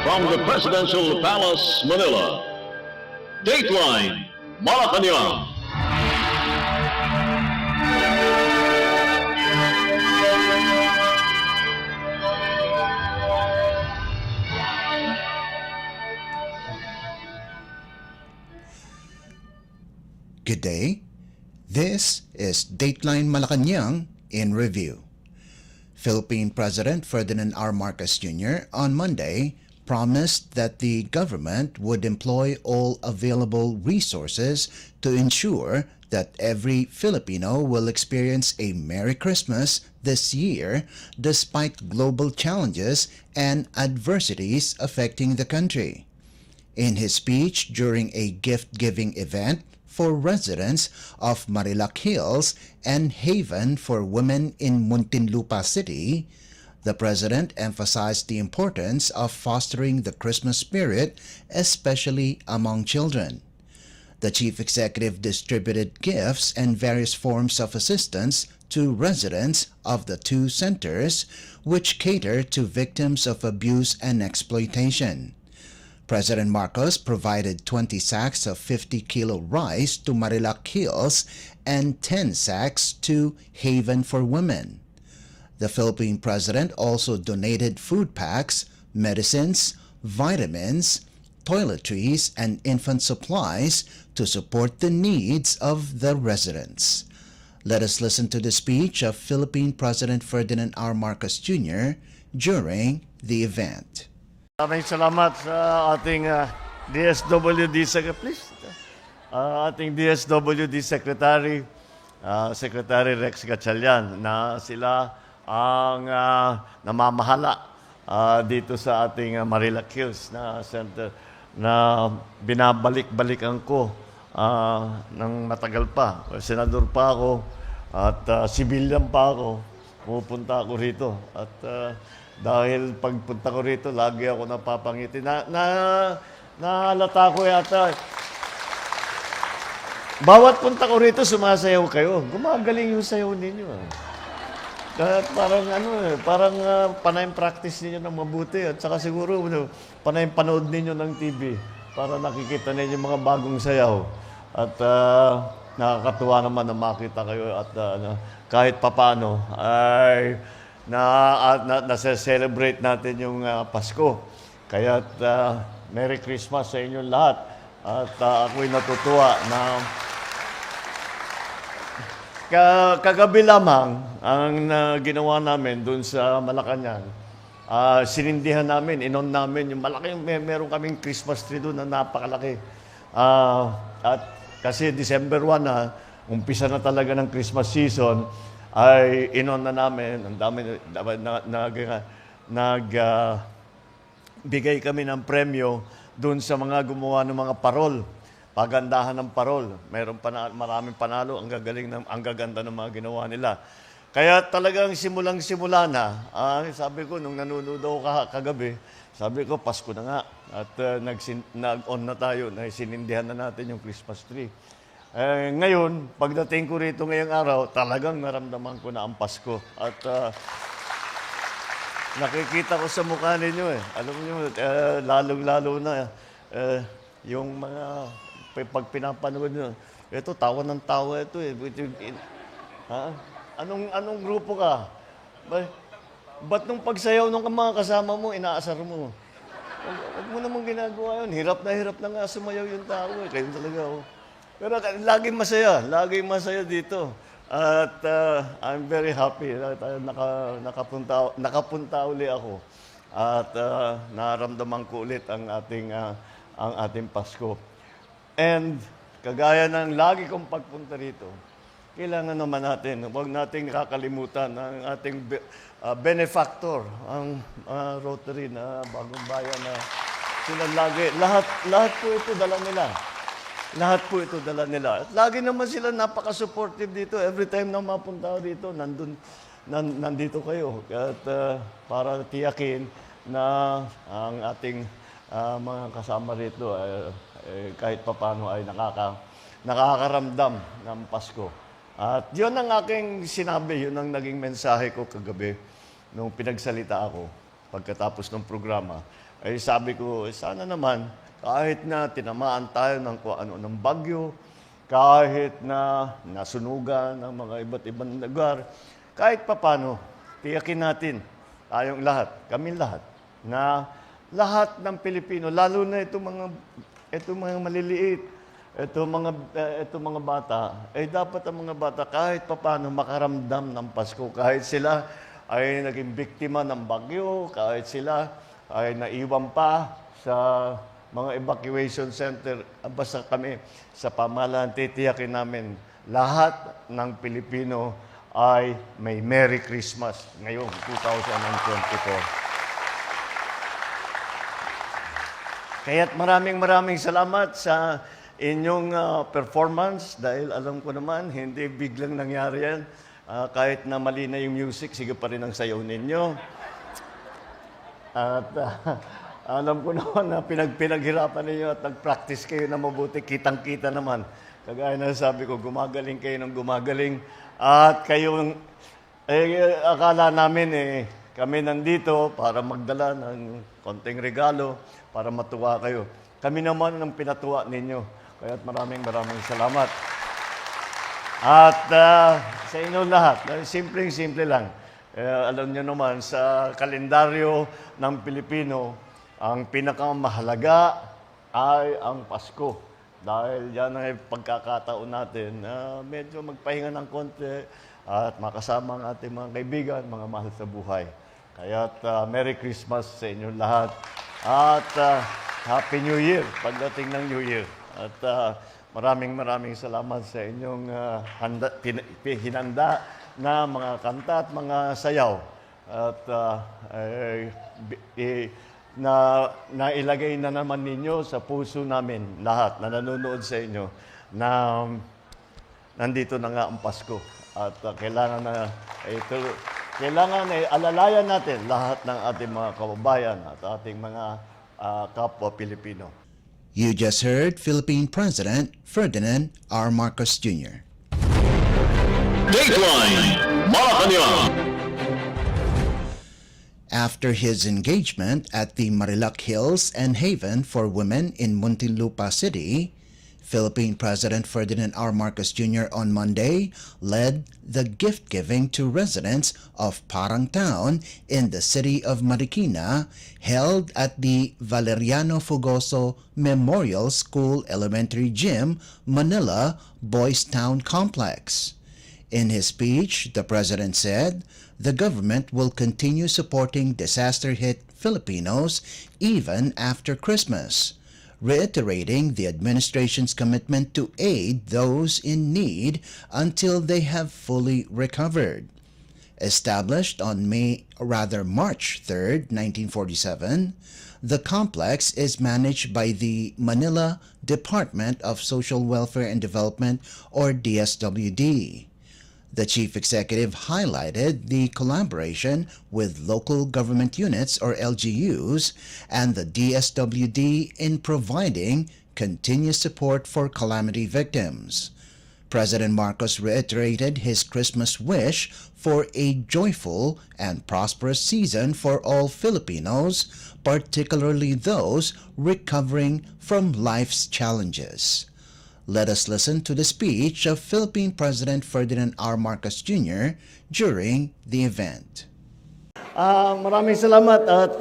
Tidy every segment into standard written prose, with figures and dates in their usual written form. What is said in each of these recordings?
From the Presidential Palace, Manila, Dateline Malacañang. Good day. This is Dateline Malacañang in review. Philippine President Ferdinand R. Marcos Jr. on Monday promised that the government would employ all available resources to ensure that every Filipino will experience a Merry Christmas this year despite global challenges and adversities affecting the country. In his speech during a gift-giving event for residents of Marilac Hills and Haven for Women in Muntinlupa City, the President emphasized the importance of fostering the Christmas spirit, especially among children. The Chief Executive distributed gifts and various forms of assistance to residents of the two centers, which cater to victims of abuse and exploitation. President Marcos provided 20 sacks of 50-kilo rice to Marilac Hills and 10 sacks to Haven for Women. The Philippine President also donated food packs, medicines, vitamins, toiletries, and infant supplies to support the needs of the residents. Let us listen to the speech of Philippine President Ferdinand R. Marcos Jr. during the event. Maraming salamat sa ating DSWD Secretary, please. Ating DSWD Secretary, Secretary Rex Gatchalian, na sila ang namamahala dito sa ating Marilac Hills na center na binabalik-balikan ko ng matagal pa. Senador pa ako at civilian pa ako. Pupunta ako rito at dahil pagpunta ko rito, lagi ako napapangiti. Nahalata ko yata. Bawat punta ko rito, sumasayaw kayo. Gumagaling yung sayaw ninyo. Parang panay practice ninyo ng mabuti. At saka siguro, panay panood ninyo ng TV para nakikita ninyo mga bagong sayaw. At nakakatuwa naman na makita kayo at kahit papano ay nasa-celebrate natin yung Pasko. Kaya Merry Christmas sa inyong lahat. At ako'y natutuwa na kagabi lamang ang ginawa namin dun sa Malacañang. Sinindihan namin, inon namin yung malaki, meron kaming Christmas tree doon na napakalaki. At kasi December 1 na, umpisa na talaga ng Christmas season, ay inon na namin, ang dami nagbigay kami ng premyo doon sa mga gumawa ng mga parol, pagandahan ng parol. Maraming panalo, ang gaganda ng mga ginawa nila. Kaya talagang simulang-simula na, sabi ko, nung nanonood ako kagabi, sabi ko, Pasko na nga. At nag-on na tayo, sinindihan na natin yung Christmas tree. Ngayon, pagdating ko rito ngayong araw, talagang naramdaman ko na ang Pasko. At nakikita ko sa mukha ninyo Alam niyo, lalong-lalo na yung mga pag pinapanood nyo. Ito, tawa ng tawa ito Ha? Anong grupo ka? Ba't nung pagsayaw ng mga kasama mo, inaasar mo? Huwag mo namang ginagawa yun. Hirap na nga sumayaw yung tao Kayo talaga Pero laging masaya dito. At I'm very happy na nakapunta uli ako. At naramdaman ko ulit ang ating Pasko. And kagaya ng lagi kong pagpunta rito, kailangan naman natin, huwag nating kakalimutan ang ating benefactor, ang Rotary na Bagong Bayan na sila lagi. Lahat po ito dala nila. Lahat po ito dala nila. At lagi naman sila napaka-supportive dito. Every time na mapunta dito, nandito kayo. At para tiyakin na ang ating mga kasama rito kahit papano ay nakakaramdam ng Pasko. At yun ang aking sinabi, yun ang naging mensahe ko kagabi nung pinagsalita ako. pagkatapos ng programa, ay sabi ko, sana naman, kahit na tinamaan tayo ng kung ano ng bagyo, kahit na nasunugan ng mga iba't ibang lugar, kahit papano, tiyakin natin, tayong lahat, kaming lahat, na lahat ng Pilipino, lalo na itong mga maliliit, itong mga bata, ay dapat ang mga bata kahit papano makaramdam ng Pasko, kahit sila ay naging biktima ng bagyo, kahit sila ay naiwan pa sa mga evacuation center, basta kami sa pamahalaan, titiyakin namin lahat ng Pilipino ay may Merry Christmas ngayong 2024. Kaya't maraming salamat sa inyong performance dahil alam ko naman, hindi biglang nangyari yan. Kahit na mali na yung music, sige pa rin ang sayaw ninyo. At alam ko naman na pinaghirapan ninyo at nag-practice kayo na mabuti, kitang-kita naman. Kagaya na sabi ko, gumagaling kayo ng gumagaling. At kayong, akala namin kami nandito para magdala ng konting regalo, para matuwa kayo. Kami naman ang pinatuwa ninyo. Kaya't maraming salamat. At sa inyo lahat, simpleng-simple lang. Alam nyo naman, sa kalendaryo ng Pilipino, ang pinakamahalaga ay ang Pasko. Dahil yan ay pagkakataon natin na medyo magpahinga ng konti at makasama ang ating mga kaibigan, mga mahal sa buhay. Kaya't Merry Christmas sa inyo lahat. At Happy New Year pagdating ng New Year. At maraming salamat sa inyong hinanda na mga kanta at mga sayaw. At nailagay na naman ninyo sa puso namin lahat na nanonood sa inyo na nandito na nga ang Pasko. At kailangan alalayan natin lahat ng ating mga kababayan at ating mga kapwa Pilipino. You just heard Philippine President Ferdinand R. Marcos Jr. Dateline Malacañang. After his engagement at the Marilac Hills and Haven for Women in Muntinlupa City, Philippine President Ferdinand R. Marcos Jr. on Monday led the gift-giving to residents of Parang Town in the city of Marikina, held at the Valeriano Fugoso Memorial School Elementary Gym, Manila, Boys Town Complex. In his speech, the President said, the government will continue supporting disaster-hit Filipinos even after Christmas, reiterating the administration's commitment to aid those in need until they have fully recovered. Established on March 3, 1947, the complex is managed by the Manila Department of Social Welfare and Development, or DSWD. The chief executive highlighted the collaboration with local government units, or LGUs, and the DSWD in providing continuous support for calamity victims. President Marcos reiterated his Christmas wish for a joyful and prosperous season for all Filipinos, particularly those recovering from life's challenges. Let us listen to the speech of Philippine President Ferdinand R. Marcos Jr. during the event. Maraming salamat at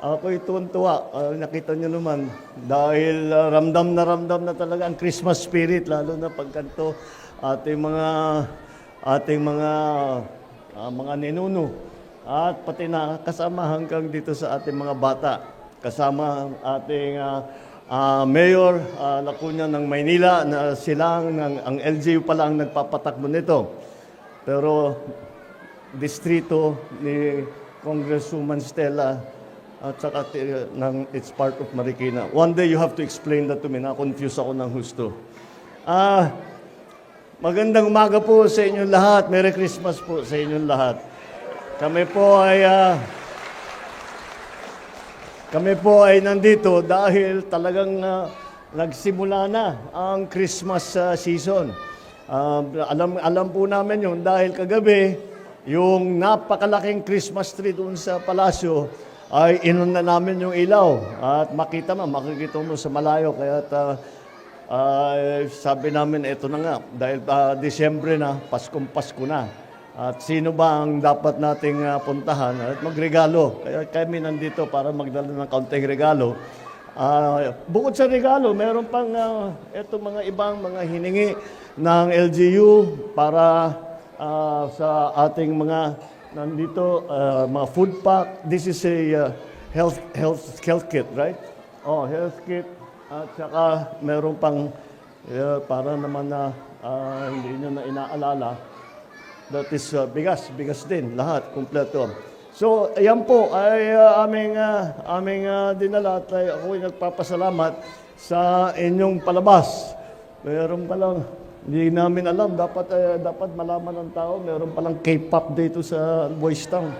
ako'y tuwan-tuwa. Nakita nyo naman dahil ramdam na talaga ang Christmas spirit, lalo na pagkanto ating mga ninuno at pati na kasama hanggang dito sa ating mga bata. Kasama ang ating Mayor Lacuna ng Maynila na ang LGU pala ang nagpapatakbo nito. Pero distrito ni Congresswoman Stella at saka it's part of Marikina. One day you have to explain that to me. Na-confuse ako ng husto. Magandang umaga po sa inyong lahat. Merry Christmas po sa inyong lahat. Kami po ay nandito dahil talagang nagsimula na ang Christmas season. Alam po namin yun dahil kagabi, yung napakalaking Christmas tree doon sa palasyo, ay inon na namin yung ilaw. At makikita mo sa malayo. Kaya sabi namin, eto na nga, dahil Disyembre na, Pasko na. At sino ba ang dapat nating puntahan at magregalo? Kaya kami nandito para magdala ng kaunting regalo. Bukod sa regalo, meron pang mga ibang mga hiningi ng LGU para sa ating mga nandito, mga food pack. This is a health kit, right? Oh, health kit. At saka meron pang para naman na hindi nyo na inaalala. That is bigas din, lahat, kumpleto. So, ayan po ay aming dinala at ako'y nagpapasalamat sa inyong palabas. Meron palang, hindi namin alam, dapat malaman ng tao, meron palang K-pop dito sa Boys Town.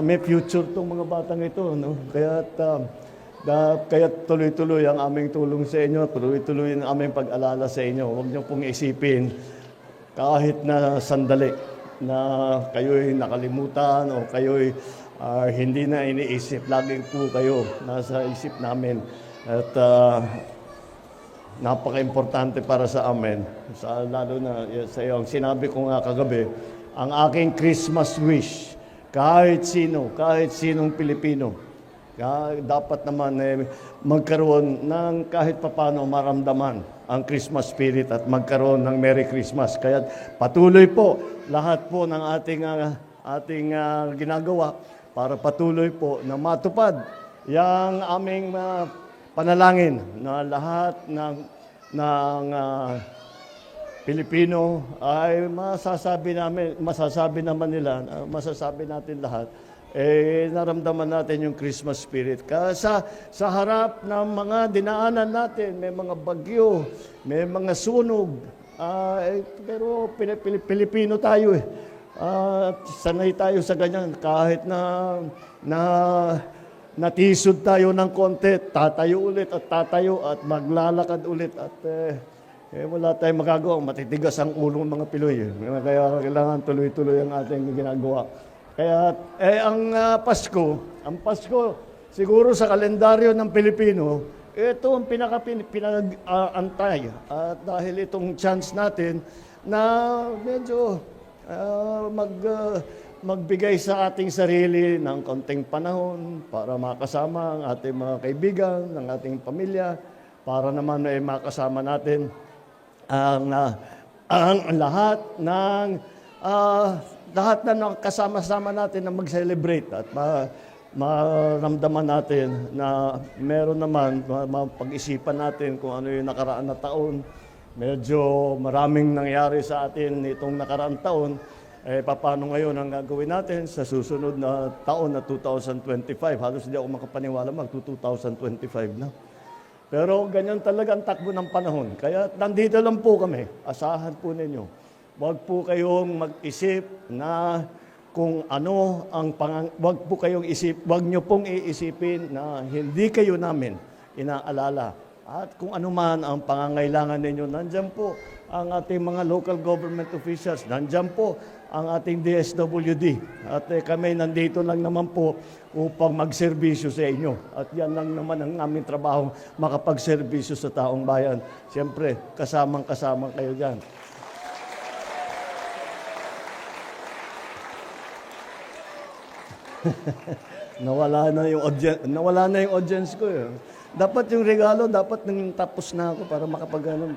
May future tong mga batang ito, no? Kaya tuloy-tuloy ang aming tulong sa inyo, tuloy-tuloy ang aming pag-alala sa inyo. Huwag niyo pong isipin kahit na sandali na kayo'y nakalimutan o kayo'y hindi na iniisip. Laging po kayo nasa isip namin. At napaka-importante para sa amin. Lalo na sa iyo. Ang sinabi ko nga kagabi, ang aking Christmas wish, kahit sinong Pilipino, dapat naman magkaroon ng kahit papano maramdaman ang Christmas spirit at magkaroon ng Merry Christmas. Kaya patuloy po lahat po ng ating ginagawa para patuloy po na matupad yung aming panalangin na lahat ng Pilipino ay masasabi natin lahat, naramdaman natin yung Christmas spirit. Sa harap ng mga dinaanan natin, may mga bagyo, may mga sunog, pero Pilipino tayo sanay tayo sa ganyan. Kahit na natisod tayo ng konti, tatayo ulit at maglalakad ulit at wala tayong magagawa. Matitigas ang ulo ng mga Pinoy. Kaya kailangan tuloy-tuloy ang ating ginagawa. Kaya ang Pasko, siguro sa kalendaryo ng Pilipino, ito ang pinag-antay. At dahil itong chance natin na medyo magbigay sa ating sarili ng konting panahon para makasama ang ating mga kaibigan, ng ating pamilya, para naman ay makasama natin ang lahat na kasama-sama natin na mag-celebrate at maramdaman natin na meron naman, mapag-isipan natin kung ano yung nakaraan na taon. Medyo maraming nangyari sa atin nitong nakaraang taon. Paano ngayon ang gagawin natin sa susunod na taon na 2025? Halos hindi ako makapaniwala mag-2025 na. Pero ganyan talaga ang takbo ng panahon. Kaya nandito lang po kami. Asahan po ninyo. Huwag po kayong mag-isip na kung ano ang huwag niyo pong iisipin na hindi kayo namin inaalala. At kung ano man ang pangangailangan ninyo, nandiyan po ang ating mga local government officials, nandiyan po ang ating DSWD. At kami nandito lang naman po upang magserbisyo sa inyo. At yan lang naman ang aming trabaho, makapagserbisyo sa taong bayan. Siyempre, kasamang-kasama kayo dyan. nawala na yung audience ko. Dapat yung regalo, dapat nang tapos na ako para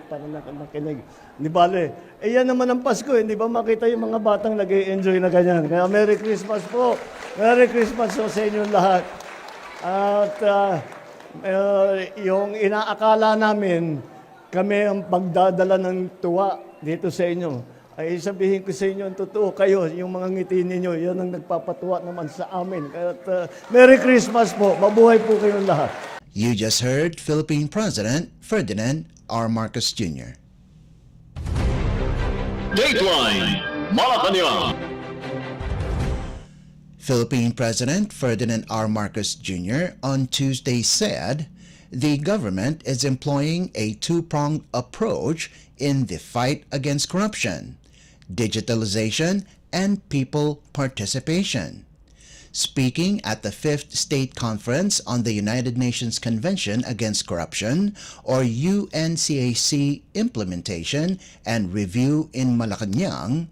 para nakinig. Di bale, yan naman ang Pasko, hindi ba makita yung mga batang nag-enjoy na ganyan. Kaya Merry Christmas po. Merry Christmas po sa inyong lahat. At yung inaakala namin, kami ang pagdadala ng tuwa dito sa inyo. Ay sabihin ko sa inyo, ang totoo kayo, yung mga ngiti ninyo, yan ang nagpapatuwa naman sa amin. Kaya Merry Christmas po. Mabuhay po kayong lahat. You just heard Philippine President Ferdinand R. Marcos Jr. Dateline Malacañang. Philippine President Ferdinand R. Marcos Jr. on Tuesday said the government is employing a two-pronged approach in the fight against corruption, digitalization, and people participation. Speaking at the 5th State Conference on the United Nations Convention Against Corruption, or UNCAC, implementation and review in Malacañang,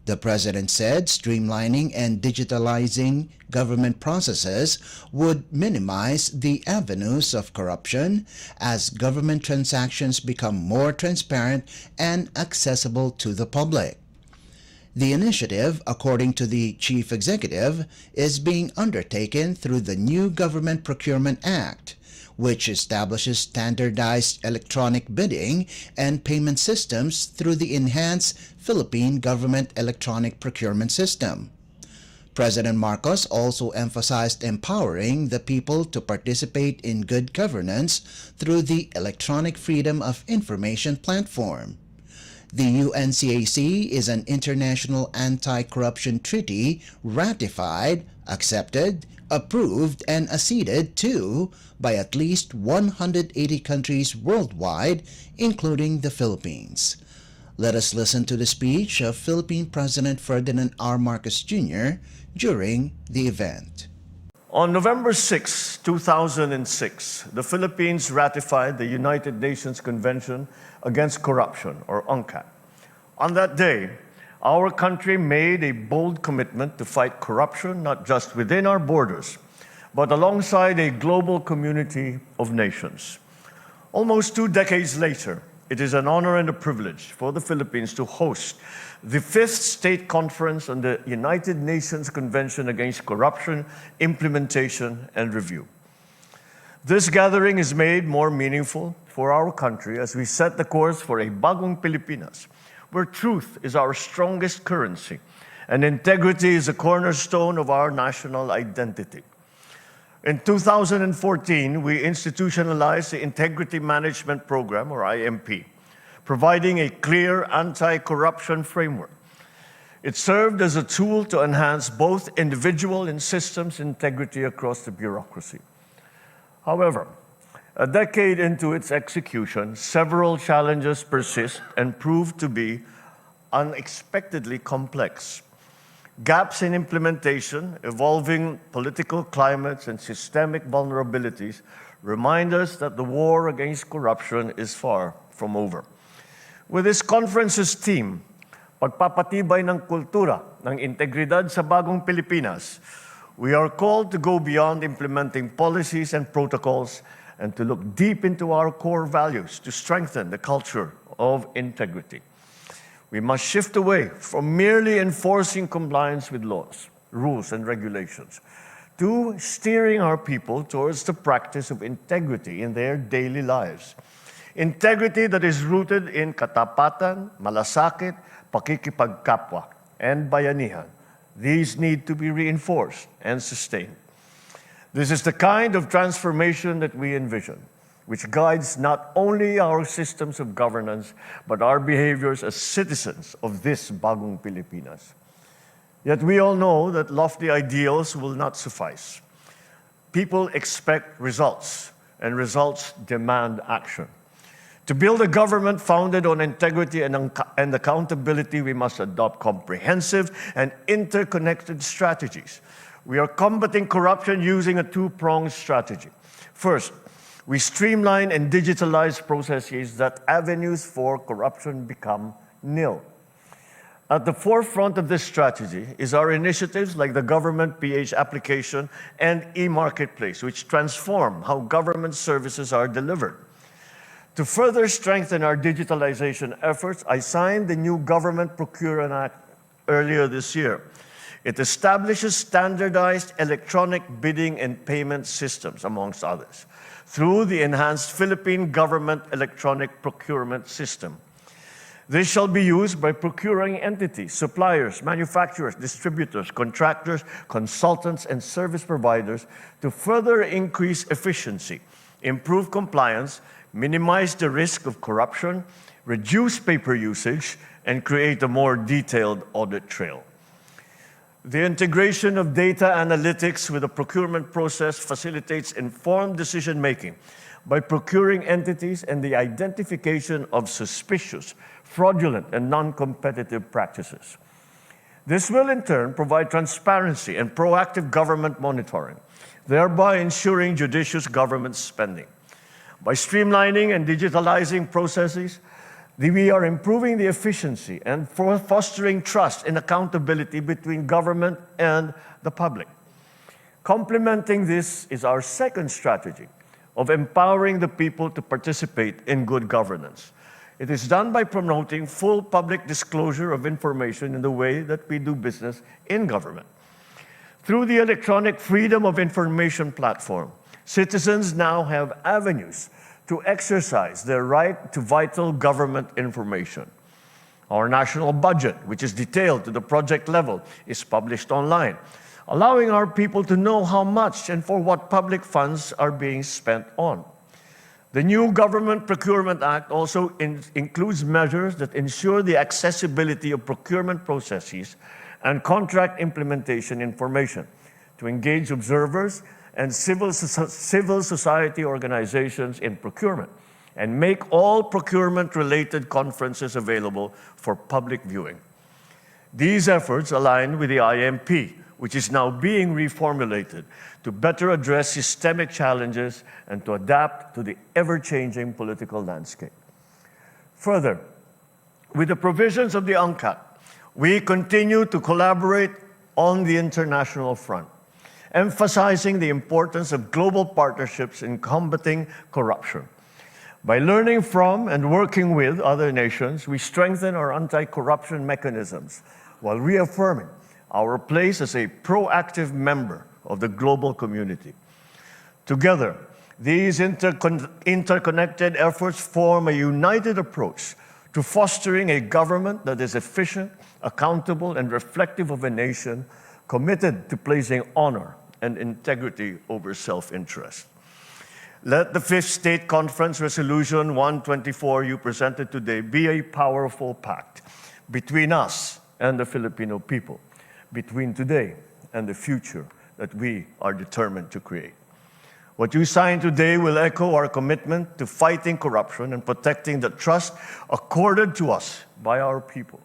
the President said streamlining and digitalizing government processes would minimize the avenues of corruption as government transactions become more transparent and accessible to the public. The initiative, according to the Chief Executive, is being undertaken through the new Government Procurement Act, which establishes standardized electronic bidding and payment systems through the enhanced Philippine Government Electronic Procurement System. President Marcos also emphasized empowering the people to participate in good governance through the Electronic Freedom of Information platform. The UNCAC is an international anti-corruption treaty ratified, accepted, approved, and acceded to by at least 180 countries worldwide, including the Philippines. Let us listen to the speech of Philippine President Ferdinand R. Marcos Jr. during the event. On November 6, 2006, the Philippines ratified the United Nations Convention Against Corruption, or UNCAC. On that day, our country made a bold commitment to fight corruption not just within our borders, but alongside a global community of nations. Almost 2 decades later, it is an honor and a privilege for the Philippines to host the 5th State Conference on the United Nations Convention Against Corruption, Implementation, and Review. This gathering is made more meaningful for our country as we set the course for a bagong Pilipinas, where truth is our strongest currency and integrity is a cornerstone of our national identity. In 2014, we institutionalized the Integrity Management Program, or IMP, providing a clear anti-corruption framework. It served as a tool to enhance both individual and systems integrity across the bureaucracy. However, a decade into its execution, several challenges persist and prove to be unexpectedly complex. Gaps in implementation, evolving political climates, and systemic vulnerabilities remind us that the war against corruption is far from over. With this conference's theme, Pagpapatibay ng Kultura ng Integridad sa Bagong Pilipinas, we are called to go beyond implementing policies and protocols and to look deep into our core values to strengthen the culture of integrity. We must shift away from merely enforcing compliance with laws, rules, and regulations to steering our people towards the practice of integrity in their daily lives. Integrity that is rooted in katapatan, malasakit, pakikipagkapwa, and bayanihan. These need to be reinforced and sustained. This is the kind of transformation that we envision, which guides not only our systems of governance, but our behaviors as citizens of this bagong Pilipinas. Yet we all know that lofty ideals will not suffice. People expect results, and results demand action. To build a government founded on integrity and accountability, we must adopt comprehensive and interconnected strategies. We are combating corruption using a two-pronged strategy. First, we streamline and digitalize processes that avenues for corruption become nil. At the forefront of this strategy is our initiatives like the Government PH application and e-marketplace, which transform how government services are delivered. To further strengthen our digitalization efforts, I signed the new Government Procurement Act earlier this year. It establishes standardized electronic bidding and payment systems, amongst others, through the enhanced Philippine Government Electronic Procurement System. This shall be used by procuring entities, suppliers, manufacturers, distributors, contractors, consultants, and service providers to further increase efficiency, improve compliance, minimize the risk of corruption, reduce paper usage, and create a more detailed audit trail. The integration of data analytics with the procurement process facilitates informed decision-making by procuring entities and the identification of suspicious, fraudulent, and non-competitive practices. This will in turn provide transparency and proactive government monitoring, thereby ensuring judicious government spending. By streamlining and digitalizing processes, we are improving the efficiency and fostering trust and accountability between government and the public. Complementing this is our second strategy of empowering the people to participate in good governance. It is done by promoting full public disclosure of information in the way that we do business in government. Through the electronic Freedom of Information platform, citizens now have avenues to exercise their right to vital government information. Our national budget, which is detailed to the project level, is published online, allowing our people to know how much and for what public funds are being spent on. The new Government Procurement Act also includes measures that ensure the accessibility of procurement processes and contract implementation information to engage observers and civil society organizations in procurement and make all procurement-related conferences available for public viewing. These efforts align with the IMP, which is now being reformulated to better address systemic challenges and to adapt to the ever-changing political landscape. Further, with the provisions of the UNCAC, we continue to collaborate on the international front, emphasizing the importance of global partnerships in combating corruption. By learning from and working with other nations, we strengthen our anti-corruption mechanisms while reaffirming our place as a proactive member of the global community. Together, these interconnected efforts form a united approach to fostering a government that is efficient, accountable, and reflective of a nation committed to placing honor and integrity over self-interest. Let the Fifth State Conference Resolution 124 you presented today be a powerful pact between us and the Filipino people, between today and the future that we are determined to create. What you sign today will echo our commitment to fighting corruption and protecting the trust accorded to us by our people.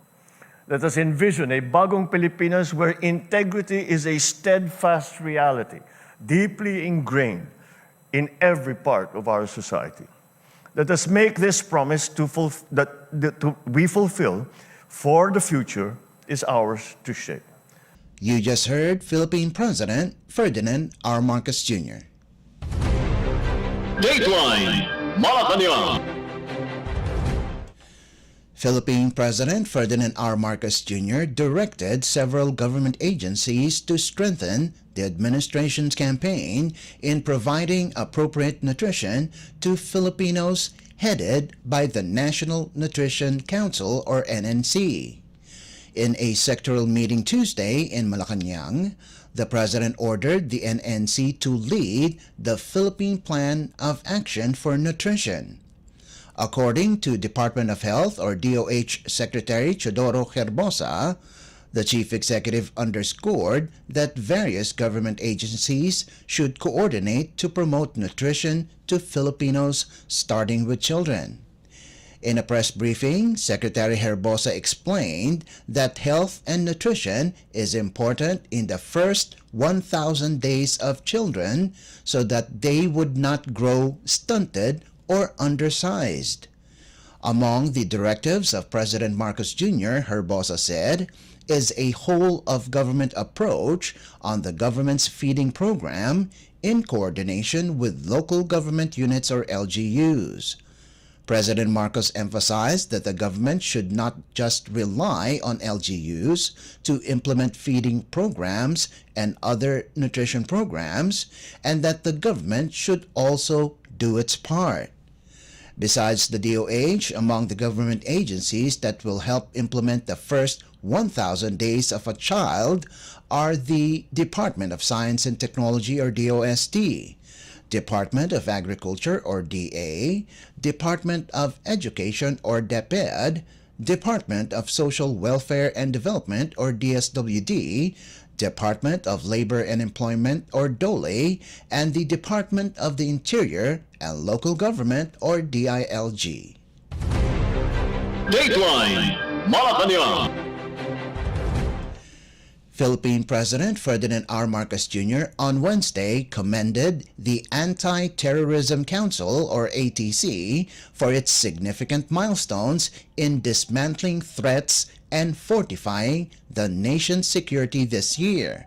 Let us envision a bagong Pilipinas where integrity is a steadfast reality, deeply ingrained in every part of our society. Let us make this promise we fulfill, for the future is ours to shape. You just heard Philippine President Ferdinand R. Marcos Jr. Dateline Malacañang. Philippine President Ferdinand R. Marcos Jr. directed several government agencies to strengthen the administration's campaign in providing appropriate nutrition to Filipinos, headed by the National Nutrition Council, or NNC. In a sectoral meeting Tuesday in Malacañang, the President ordered the NNC to lead the Philippine Plan of Action for Nutrition. According to Department of Health, or DOH Secretary Chodoro Herbosa, the chief executive underscored that various government agencies should coordinate to promote nutrition to Filipinos, starting with children. In a press briefing, Secretary Herbosa explained that health and nutrition is important in the first 1,000 days of children so that they would not grow stunted or undersized. Among the directives of President Marcos Jr., Herbosa said, is a whole-of-government approach on the government's feeding program in coordination with local government units, or LGUs. President Marcos emphasized that the government should not just rely on LGUs to implement feeding programs and other nutrition programs, and that the government should also do its part. Besides the DOH, among the government agencies that will help implement the first 1,000 days of a child are the Department of Science and Technology, or DOST, Department of Agriculture, or DA, Department of Education, or DepEd, Department of Social Welfare and Development, or DSWD, Department of Labor and Employment, or DOLE, and the Department of the Interior and Local Government, or DILG. Dateline Malacañang. Philippine President Ferdinand R. Marcos Jr. on Wednesday commended the Anti-Terrorism Council, or ATC, for its significant milestones in dismantling threats and fortifying the nation's security this year.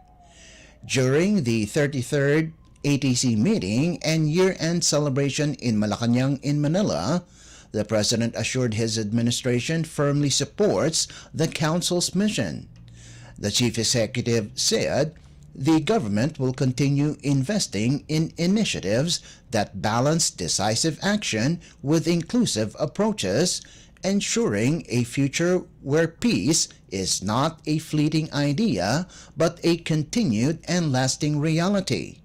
During the 33rd ATC meeting and year-end celebration in Malacañang in Manila, the President assured his administration firmly supports the Council's mission. The Chief Executive said the government will continue investing in initiatives that balance decisive action with inclusive approaches, ensuring a future where peace is not a fleeting idea but a continued and lasting reality.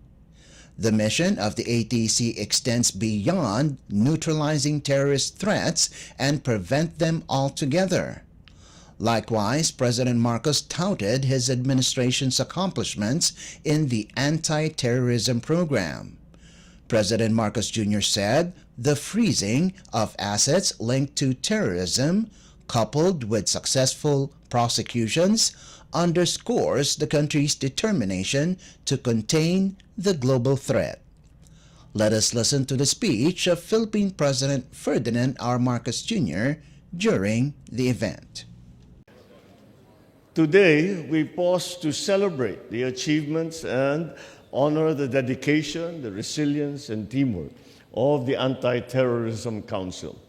The mission of the ATC extends beyond neutralizing terrorist threats and prevent them altogether. Likewise, President Marcos touted his administration's accomplishments in the anti-terrorism program. President Marcos Jr. said the freezing of assets linked to terrorism, coupled with successful prosecutions, underscores the country's determination to contain the global threat. Let us listen to the speech of Philippine President Ferdinand R. Marcos Jr. during the event. Today, we pause to celebrate the achievements and honor the dedication, the resilience, and teamwork of the Anti-Terrorism Council.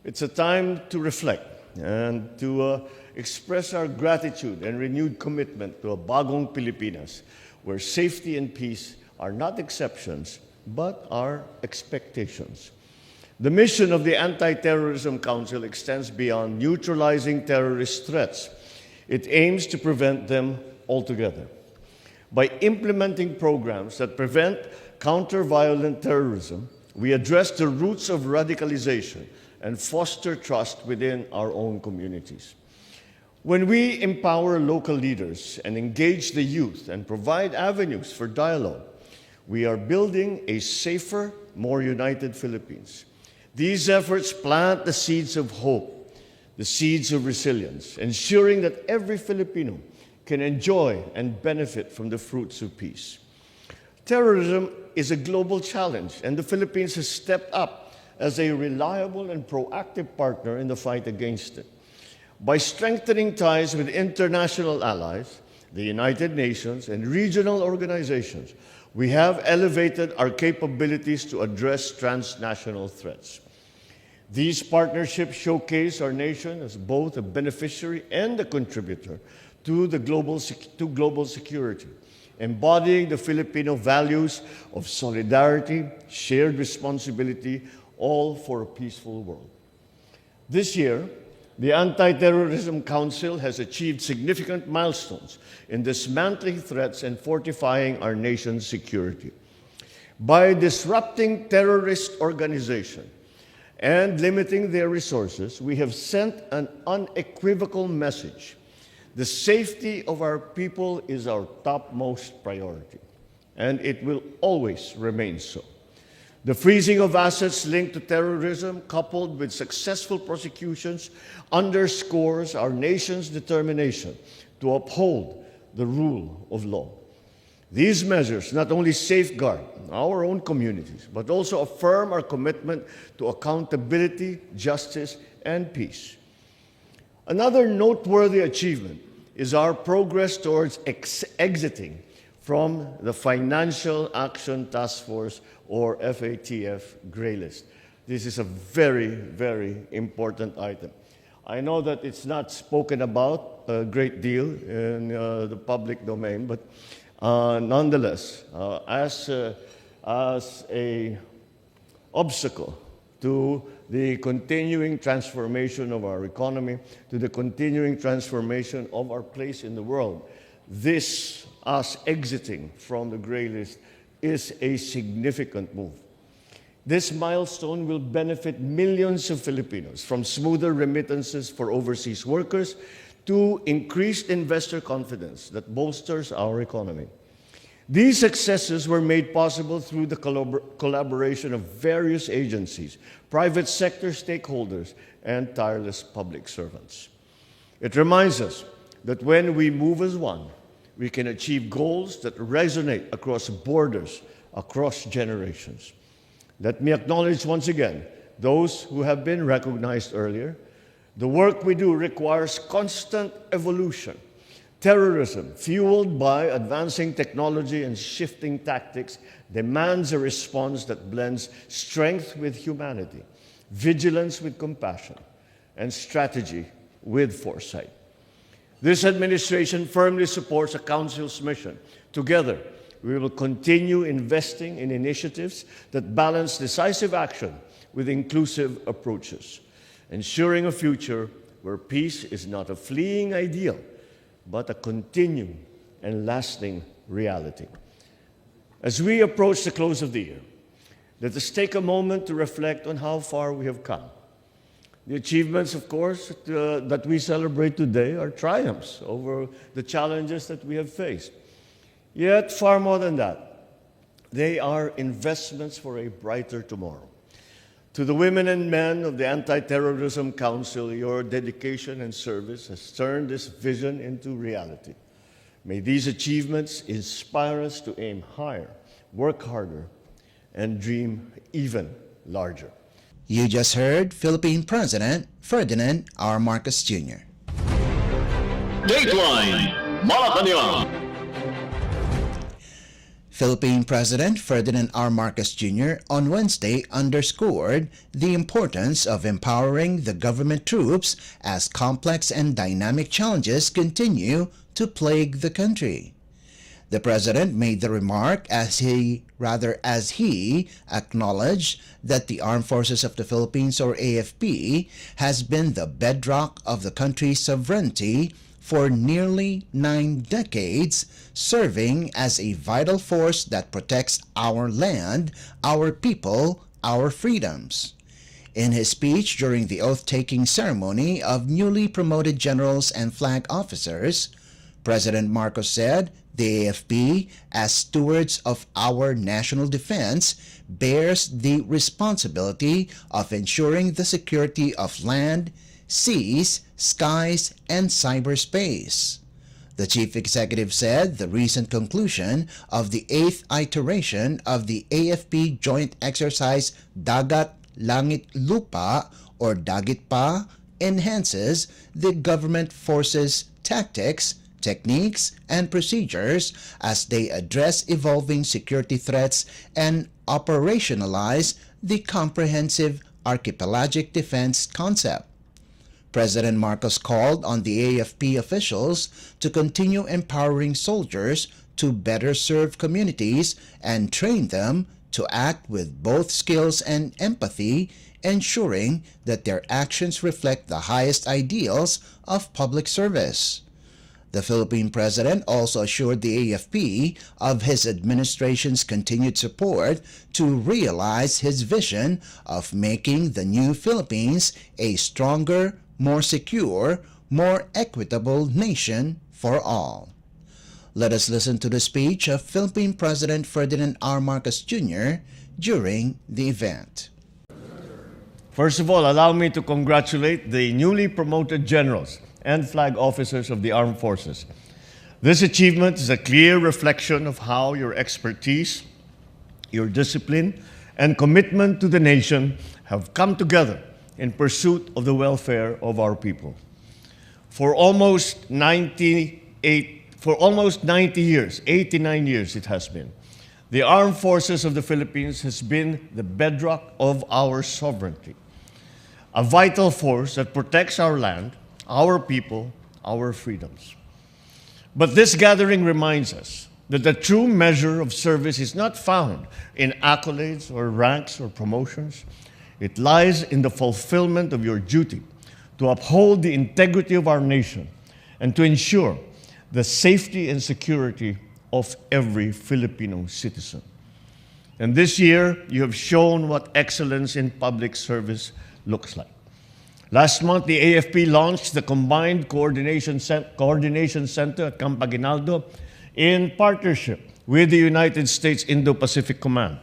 It's a time to reflect and to express our gratitude and renewed commitment to a bagong Pilipinas, where safety and peace are not exceptions, but are expectations. The mission of the Anti-Terrorism Council extends beyond neutralizing terrorist threats. It aims to prevent them altogether. By implementing programs that prevent counter-violent terrorism, we address the roots of radicalization and foster trust within our own communities. When we empower local leaders and engage the youth and provide avenues for dialogue, we are building a safer, more united Philippines. These efforts plant the seeds of hope, the seeds of resilience, ensuring that every Filipino can enjoy and benefit from the fruits of peace. Terrorism is a global challenge, and the Philippines has stepped up as a reliable and proactive partner in the fight against it. By strengthening ties with international allies, the United Nations, and regional organizations, we have elevated our capabilities to address transnational threats. These partnerships showcase our nation as both a beneficiary and a contributor to global security, embodying the Filipino values of solidarity, shared responsibility, all for a peaceful world. This year, the Anti-Terrorism Council has achieved significant milestones in dismantling threats and fortifying our nation's security. By disrupting terrorist organizations and limiting their resources, we have sent an unequivocal message. The safety of our people is our topmost priority, and it will always remain so. The freezing of assets linked to terrorism, coupled with successful prosecutions, underscores our nation's determination to uphold the rule of law. These measures not only safeguard our own communities, but also affirm our commitment to accountability, justice, and peace. Another noteworthy achievement is our progress towards exiting from the Financial Action Task Force, or FATF, gray list. This is a very, very important item. I know that it's not spoken about a great deal in the public domain, but nonetheless, as an obstacle to the continuing transformation of our economy, to the continuing transformation of our place in the world, us exiting from the gray list is a significant move. This milestone will benefit millions of Filipinos, from smoother remittances for overseas workers to increased investor confidence that bolsters our economy. These successes were made possible through the collaboration of various agencies, private sector stakeholders, and tireless public servants. It reminds us that when we move as one, we can achieve goals that resonate across borders, across generations. Let me acknowledge once again those who have been recognized earlier. The work we do requires constant evolution. Terrorism, fueled by advancing technology and shifting tactics, demands a response that blends strength with humanity, vigilance with compassion, and strategy with foresight. This administration firmly supports the Council's mission. Together, we will continue investing in initiatives that balance decisive action with inclusive approaches, ensuring a future where peace is not a fleeting ideal, but a continuing and lasting reality. As we approach the close of the year, let us take a moment to reflect on how far we have come. The achievements, of course, that we celebrate today are triumphs over the challenges that we have faced. Yet, far more than that, they are investments for a brighter tomorrow. To the women and men of the Anti-Terrorism Council, your dedication and service has turned this vision into reality. May these achievements inspire us to aim higher, work harder, and dream even larger. You just heard Philippine President Ferdinand R. Marcos Jr. Dateline Malacañang. Philippine President Ferdinand R. Marcos Jr. on Wednesday underscored the importance of empowering the government troops as complex and dynamic challenges continue to plague the country. The president made the remark as he acknowledged that the Armed Forces of the Philippines, or AFP, has been the bedrock of the country's sovereignty for nearly 9 decades, serving as a vital force that protects our land, our people, our freedoms. In his speech during the oath-taking ceremony of newly promoted generals and flag officers, President Marcos said the AFP, as stewards of our national defense, bears the responsibility of ensuring the security of land, seas, skies, and cyberspace. The chief executive said the recent conclusion of the 8th iteration of the AFP Joint Exercise Dagat Langit Lupa, or Dagitpa, enhances the government forces' tactics, techniques, and procedures as they address evolving security threats and operationalize the comprehensive archipelagic defense concept. President Marcos called on the AFP officials to continue empowering soldiers to better serve communities and train them to act with both skills and empathy, ensuring that their actions reflect the highest ideals of public service. The Philippine president also assured the AFP of his administration's continued support to realize his vision of making the new Philippines a stronger, more secure, more equitable nation for all. Let us listen to the speech of Philippine President Ferdinand R. Marcos Jr. during the event. First of all, allow me to congratulate the newly promoted generals and flag officers of the armed forces. This achievement is a clear reflection of how your expertise, your discipline, and commitment to the nation have come together in pursuit of the welfare of our people. For almost 90 years, 89 years it has been, the armed forces of the Philippines has been the bedrock of our sovereignty, a vital force that protects our land, our people, our freedoms. But this gathering reminds us that the true measure of service is not found in accolades or ranks or promotions. It lies in the fulfillment of your duty to uphold the integrity of our nation and to ensure the safety and security of every Filipino citizen. And this year, you have shown what excellence in public service looks like. Last month, the AFP launched the Combined Coordination Center at Camp Aguinaldo in partnership with the United States Indo-Pacific Command.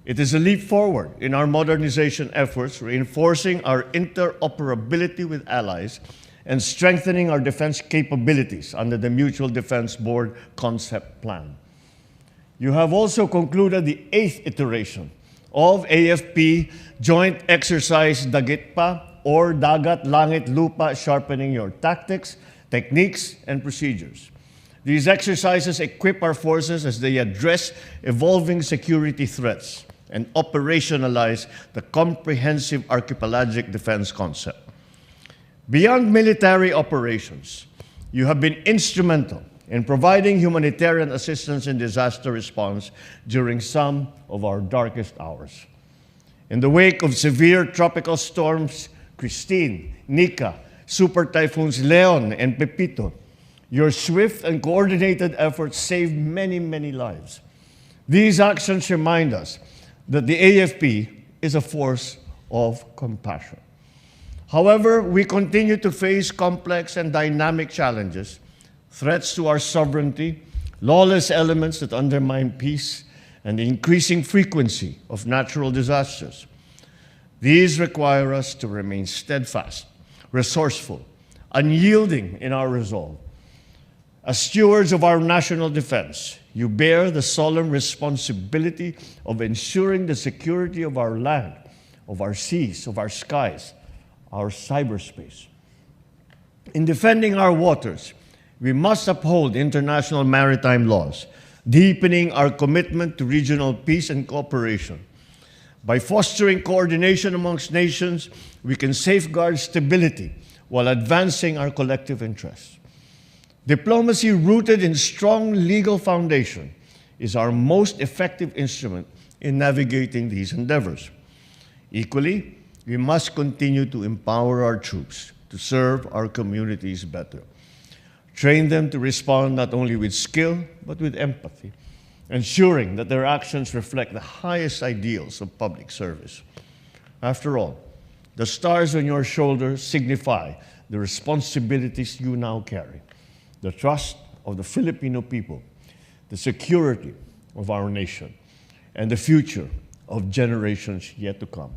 It is a leap forward in our modernization efforts, reinforcing our interoperability with allies and strengthening our defense capabilities under the Mutual Defense Board Concept Plan. You have also concluded the 8th iteration of AFP Joint Exercise Dagitpa or Dagat Langit Lupa, sharpening your tactics, techniques, and procedures. These exercises equip our forces as they address evolving security threats and operationalize the comprehensive archipelagic defense concept. Beyond military operations, you have been instrumental in providing humanitarian assistance in disaster response during some of our darkest hours. In the wake of severe tropical storms Christine, Nika, super typhoons Leon and Pepito, your swift and coordinated efforts saved many, many lives. These actions remind us that the AFP is a force of compassion. However, we continue to face complex and dynamic challenges, threats to our sovereignty, lawless elements that undermine peace, and the increasing frequency of natural disasters. These require us to remain steadfast, resourceful, unyielding in our resolve. As stewards of our national defense, you bear the solemn responsibility of ensuring the security of our land, of our seas, of our skies, our cyberspace. In defending our waters, we must uphold international maritime laws, deepening our commitment to regional peace and cooperation. By fostering coordination amongst nations, we can safeguard stability while advancing our collective interests. Diplomacy rooted in strong legal foundation is our most effective instrument in navigating these endeavors. Equally, we must continue to empower our troops to serve our communities better. Train them to respond not only with skill, but with empathy, ensuring that their actions reflect the highest ideals of public service. After all, the stars on your shoulders signify the responsibilities you now carry, the trust of the Filipino people, the security of our nation, and the future of generations yet to come.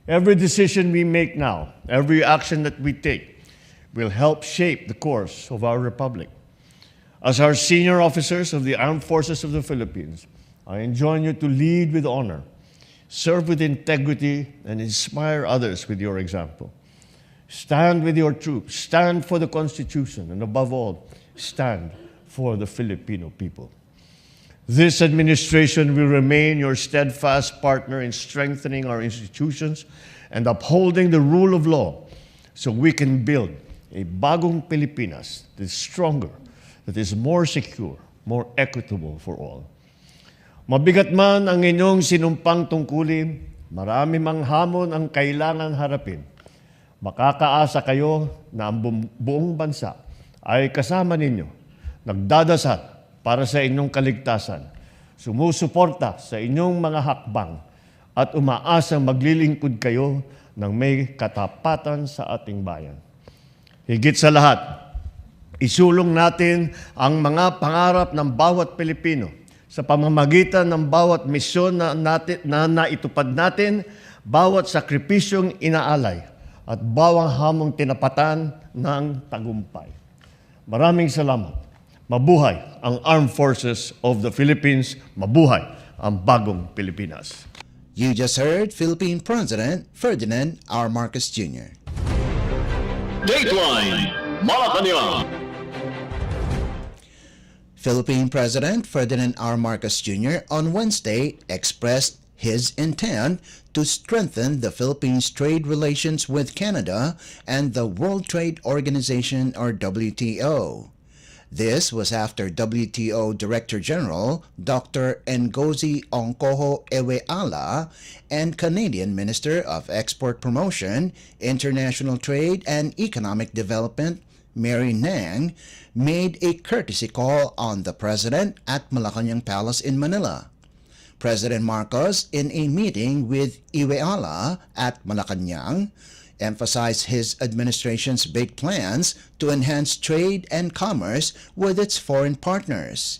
Every decision we make now, every action that we take, will help shape the course of our republic. As our senior officers of the Armed Forces of the Philippines, I enjoin you to lead with honor, serve with integrity, and inspire others with your example. Stand with your troops, stand for the Constitution, and above all, stand for the Filipino people. This administration will remain your steadfast partner in strengthening our institutions and upholding the rule of law so we can build a bagong Pilipinas that is stronger, that is more secure, more equitable for all. Mabigat man ang inyong sinumpang tungkulin, marami mang hamon ang kailangan harapin. Makakaasa kayo na ang buong bansa ay kasama ninyo, nagdadasal para sa inyong kaligtasan, sumusuporta sa inyong mga hakbang, at umaasang maglilingkod kayo ng may katapatan sa ating bayan. Higit sa lahat, isulong natin ang mga pangarap ng bawat Pilipino sa pamamagitan ng bawat misyon na naitupad natin, bawat sakripisyong inaalay, at bawang hamong tinapatan ng tagumpay. Maraming salamat. Mabuhay ang Armed Forces of the Philippines. Mabuhay ang bagong Pilipinas. You just heard Philippine President Ferdinand R. Marcos Jr. Dateline Malacañang. Philippine President Ferdinand R. Marcos Jr. on Wednesday expressed his intent to strengthen the Philippines' trade relations with Canada and the World Trade Organization or WTO. This was after WTO Director General Dr. Ngozi Okonjo-Iweala and Canadian Minister of Export Promotion, International Trade and Economic Development Mary Nang made a courtesy call on the President at Malacañang Palace in Manila. President Marcos, in a meeting with Iweala at Malacañang, emphasized his administration's big plans to enhance trade and commerce with its foreign partners.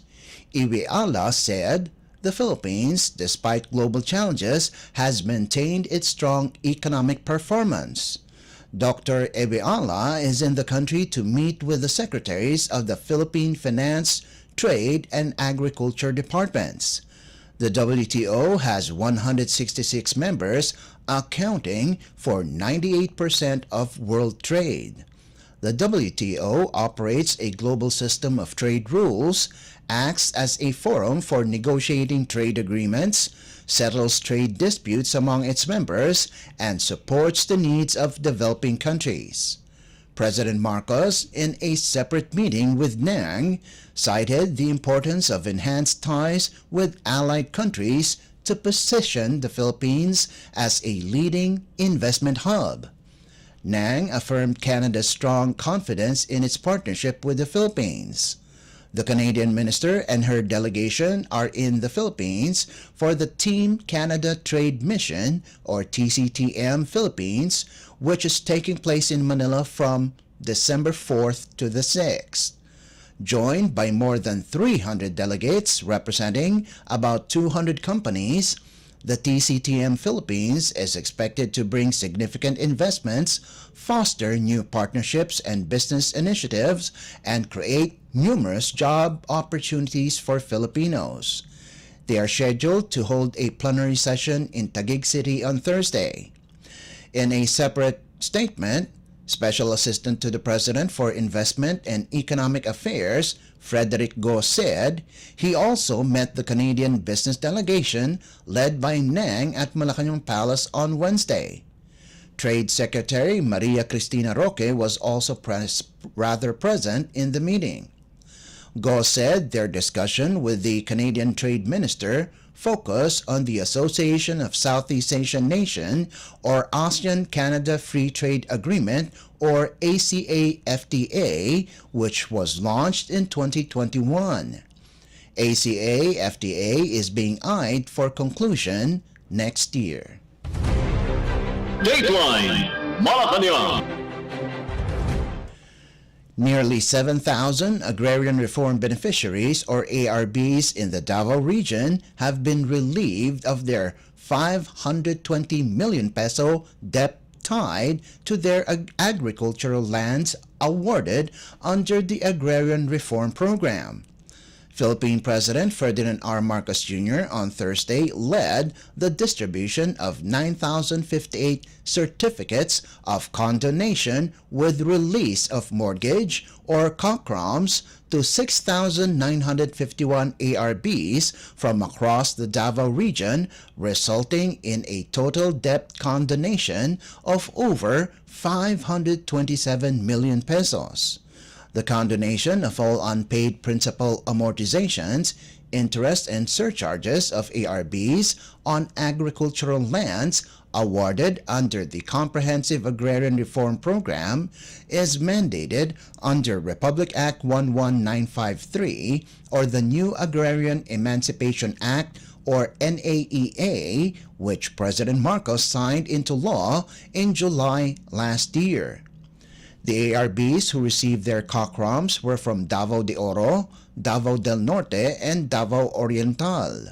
Iweala said the Philippines, despite global challenges, has maintained its strong economic performance. Dr. Ebeala is in the country to meet with the secretaries of the Philippine Finance, Trade, and Agriculture departments. The WTO has 166 members, accounting for 98% of world trade. The WTO operates a global system of trade rules, acts as a forum for negotiating trade agreements, settles trade disputes among its members, and supports the needs of developing countries. President Marcos, in a separate meeting with Nang, cited the importance of enhanced ties with allied countries to position the Philippines as a leading investment hub. Nang affirmed Canada's strong confidence in its partnership with the Philippines. The Canadian minister and her delegation are in the Philippines for the Team Canada Trade Mission, or TCTM Philippines, which is taking place in Manila from December 4th to the 6th. Joined by more than 300 delegates representing about 200 companies, the TCTM Philippines is expected to bring significant investments, foster new partnerships and business initiatives, and create numerous job opportunities for Filipinos. They are scheduled to hold a plenary session in Taguig City on Thursday. In a separate statement, Special Assistant to the President for Investment and Economic Affairs, Frederick Go, said he also met the Canadian business delegation led by Nang at Malacañang Palace on Wednesday. Trade Secretary Maria Cristina Roque was also present in the meeting. Go said their discussion with the Canadian Trade Minister focused on the Association of Southeast Asian Nations, or ASEAN-Canada Free Trade Agreement, or ACA-FTA, which was launched in 2021. ACA-FTA is being eyed for conclusion next year. Dateline Malacañang. Nearly 7,000 agrarian reform beneficiaries, or ARBs, in the Davao region have been relieved of their 520 million peso debt tied to their agricultural lands awarded under the Agrarian Reform Program. Philippine President Ferdinand R. Marcos Jr. on Thursday led the distribution of 9,058 certificates of condonation with release of mortgage or COCROMs to 6,951 ARBs from across the Davao region, resulting in a total debt condonation of over 527 million pesos. The condonation of all unpaid principal amortizations, interest, and surcharges of ARBs on agricultural lands awarded under the Comprehensive Agrarian Reform Program is mandated under Republic Act 11953, or the New Agrarian Emancipation Act, or NAEA, which President Marcos signed into law in July last year. The ARBs who received their COCROMs were from Davao de Oro, Davao del Norte, and Davao Oriental.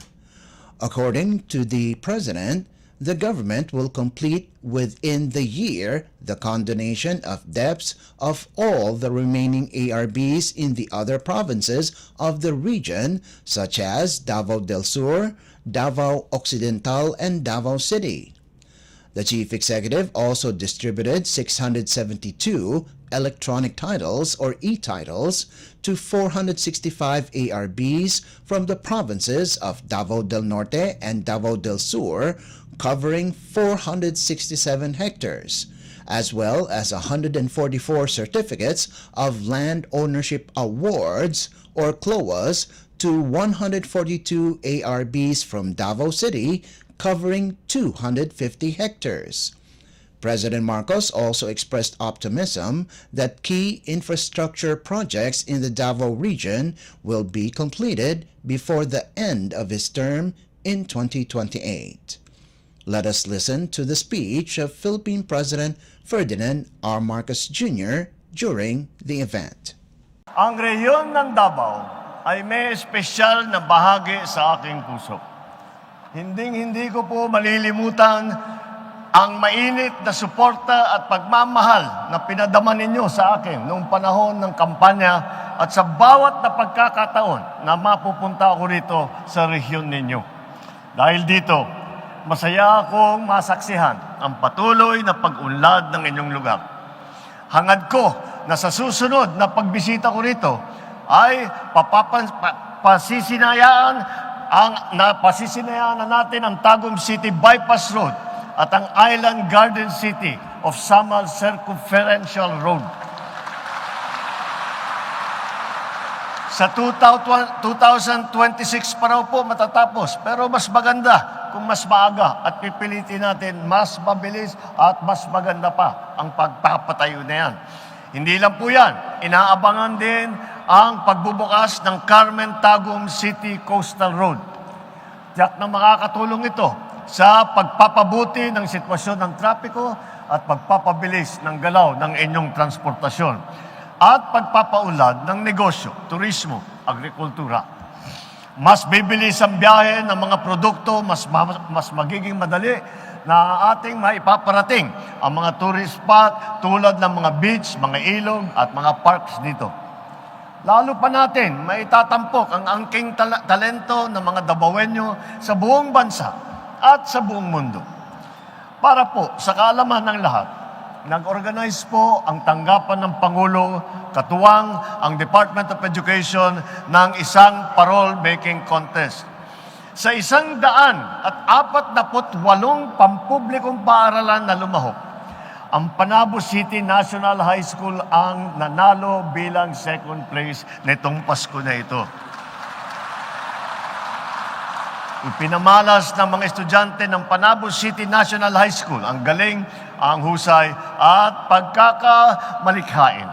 According to the President, the government will complete within the year the condonation of debts of all the remaining ARBs in the other provinces of the region, such as Davao del Sur, Davao Occidental, and Davao City. The chief executive also distributed 672 electronic titles, or e-titles, to 465 ARBs from the provinces of Davao del Norte and Davao del Sur, covering 467 hectares, as well as 144 certificates of land ownership awards, or CLOAs, to 142 ARBs from Davao City, covering 250 hectares. President Marcos also expressed optimism that key infrastructure projects in the Davao region will be completed before the end of his term in 2028. Let us listen to the speech of Philippine President Ferdinand R. Marcos Jr. during the event. Ang rehiyon ng Davao ay may espesyal na bahagi sa aking puso. Hinding-hindi ko po malilimutan ang mainit na suporta at pagmamahal na pinadama ninyo sa akin noong panahon ng kampanya at sa bawat na pagkakataon na mapupunta ako rito sa rehiyon ninyo. Dahil dito, masaya akong masaksihan ang patuloy na pag-unlad ng inyong lugar. Hangad ko na sa susunod na pagbisita ko rito ay pasisinayaan na natin ang Tagum City Bypass Road at ang Island Garden City of Samal Circumferential Road. Sa 2026 pa raw po matatapos, pero mas maganda kung mas maaga at pipilitin natin mas mabilis at mas maganda pa ang pagpapatayo na yan. Hindi lang po yan, inaabangan din ang pagbubukas ng Carmen Tagum City Coastal Road. Tiyak na makakatulong ito sa pagpapabuti ng sitwasyon ng trapiko at pagpapabilis ng galaw ng inyong transportasyon at pagpapaulad ng negosyo, turismo, agrikultura. Mas bibilis ang biyahe ng mga produkto, mas magiging madali na ating maipaparating ang mga tourist spot tulad ng mga beach, mga ilog at mga parks dito. Lalo pa natin maitatampok ang angking talento ng mga Dabawenyo sa buong bansa at sa buong mundo. Para po sa kaalaman ng lahat, nag-organize po ang tanggapan ng Pangulo, katuwang ang Department of Education ng isang parole-making contest. Sa 148 pampublikong paaralan na lumahok, ang Panabo City National High School ang nanalo bilang second place nitong Pasko na ito. Ipinamalas ng mga estudyante ng Panabo City National High School ang galing, ang husay at pagkakamalikhain.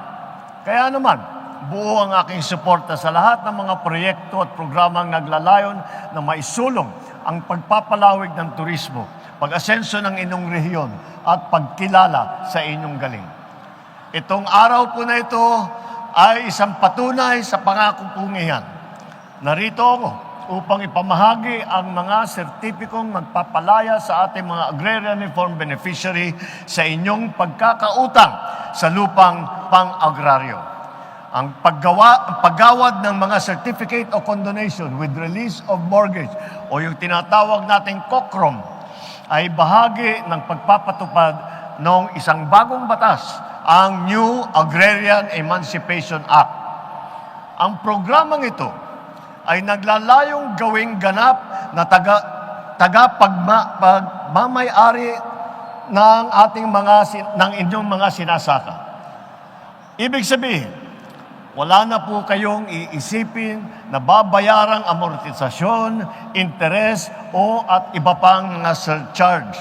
Kaya naman, buo ang aking suporta sa lahat ng mga proyekto at programang naglalayon na maisulong ang pagpapalawig ng turismo, pag-asenso ng inyong rehiyon at pagkilala sa inyong galing. Itong araw po na ito ay isang patunay sa pangako kong iyan. Narito ako upang ipamahagi ang mga sertipikong magpapalaya sa ating mga agrarian reform beneficiary sa inyong pagkakautang sa lupang pang-agraryo. Ang paggawad ng mga certificate of condonation with release of mortgage o yung tinatawag nating COCROM ay bahagi ng pagpapatupad ng isang bagong batas, ang New Agrarian Emancipation Act. Ang programang ito ay naglalayong gawing ganap na pagmamay-ari ng ng inyong mga sinasaka. Ibig sabihin, wala na po kayong iisipin na babayarang amortisasyon, interes at iba pang mga surcharge.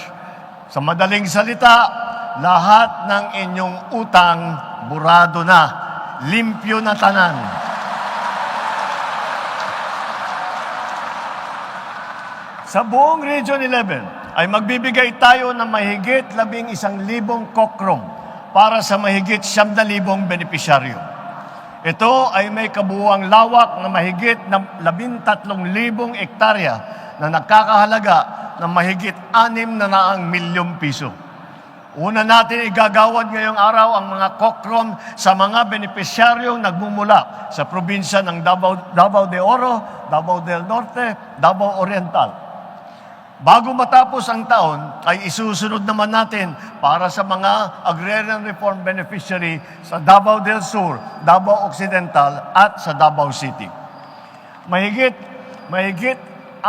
Sa madaling salita, lahat ng inyong utang burado na, limpyo na tanan. Sa buong Region 11 ay magbibigay tayo ng mahigit 11,000 kokrom para sa mahigit 9,000 benepisyaryo. Ito ay may kabuuang lawak na mahigit 13,000 ektarya na nakakahalaga ng mahigit 600 milyong piso. Una natin igagawad ngayong araw ang mga kokrom sa mga benepisyaryong nagmumula sa probinsya ng Davao de Oro, Davao del Norte, Davao Oriental. Bago matapos ang taon, ay isusunod naman natin para sa mga agrarian reform beneficiary sa Davao del Sur, Davao Occidental at sa Davao City. Mahigit 600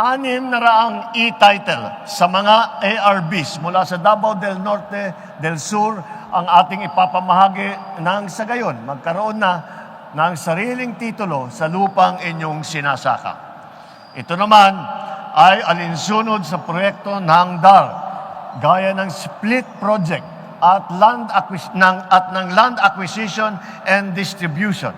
e-title sa mga ARBs mula sa Davao del Norte, del Sur ang ating ipapamahagi nang sa gayon magkaroon na ng sariling titulo sa lupang inyong sinasaka. Ito naman ay alinsunod sa proyekto ng DAR, gaya ng split project at ng land acquisition and distribution.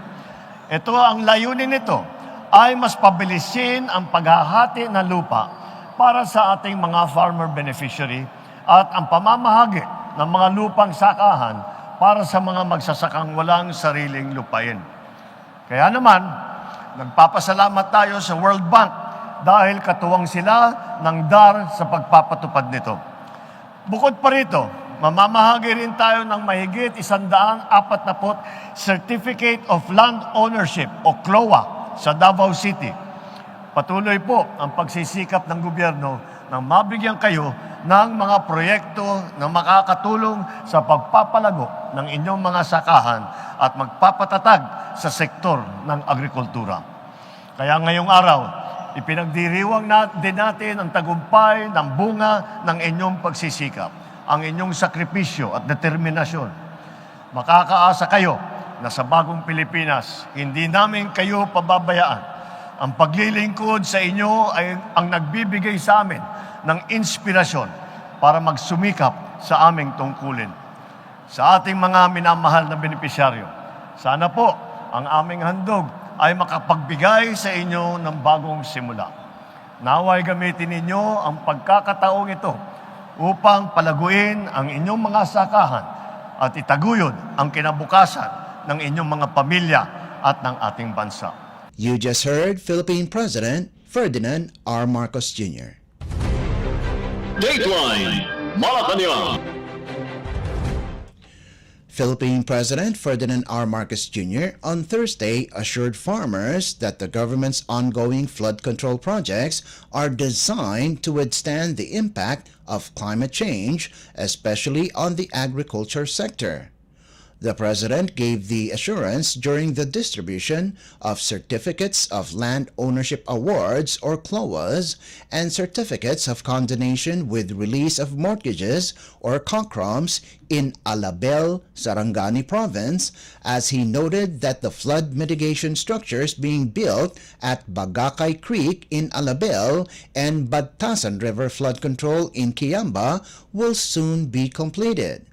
Ito ang layunin nito ay mas pabilisin ang paghahati ng lupa para sa ating mga farmer beneficiary at ang pamamahagi ng mga lupang sakahan para sa mga magsasakang walang sariling lupain. Kaya naman, nagpapasalamat tayo sa World Bank dahil katuwang sila ng DAR sa pagpapatupad nito. Bukod pa rito, mamamahagi rin tayo ng mahigit 140 Certificate of Land Ownership o CLOA sa Davao City. Patuloy po ang pagsisikap ng gobyerno na mabigyan kayo ng mga proyekto na makakatulong sa pagpapalago ng inyong mga sakahan at magpapatatag sa sektor ng agrikultura. Kaya ngayong araw, ipinagdiriwang din natin ang tagumpay ng bunga ng inyong pagsisikap, ang inyong sakripisyo at determinasyon. Makakaasa kayo na sa bagong Pilipinas, hindi namin kayo pababayaan. Ang paglilingkod sa inyo ay ang nagbibigay sa amin ng inspirasyon para magsumikap sa aming tungkulin. Sa ating mga minamahal na benepisyaryo, sana po ang aming handog ay makapagbigay sa inyo ng bagong simula. Naway gamitin ninyo ang pagkakataong ito upang palaguin ang inyong mga sakahan at itaguyod ang kinabukasan ng inyong mga pamilya at ng ating bansa. You just heard Philippine President Ferdinand R. Marcos Jr. Dateline Malacañang. Philippine President Ferdinand R. Marcos Jr. on Thursday assured farmers that the government's ongoing flood control projects are designed to withstand the impact of climate change, especially on the agriculture sector. The President gave the assurance during the distribution of Certificates of Land Ownership Awards or CLOAs and Certificates of Condonation with Release of Mortgages or COCROMs in Alabel, Sarangani Province, as he noted that the flood mitigation structures being built at Bagakay Creek in Alabel and Badtasan River Flood Control in Kiamba will soon be completed.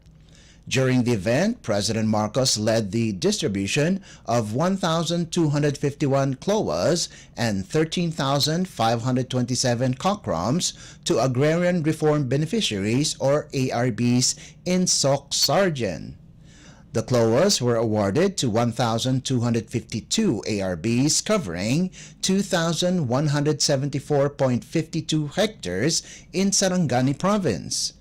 During the event, President Marcos led the distribution of 1,251 CLOAs and 13,527 COCROMs to Agrarian Reform Beneficiaries or ARBs in Soc Sargen. The CLOAs were awarded to 1,252 ARBs covering 2,174.52 hectares in Sarangani Province.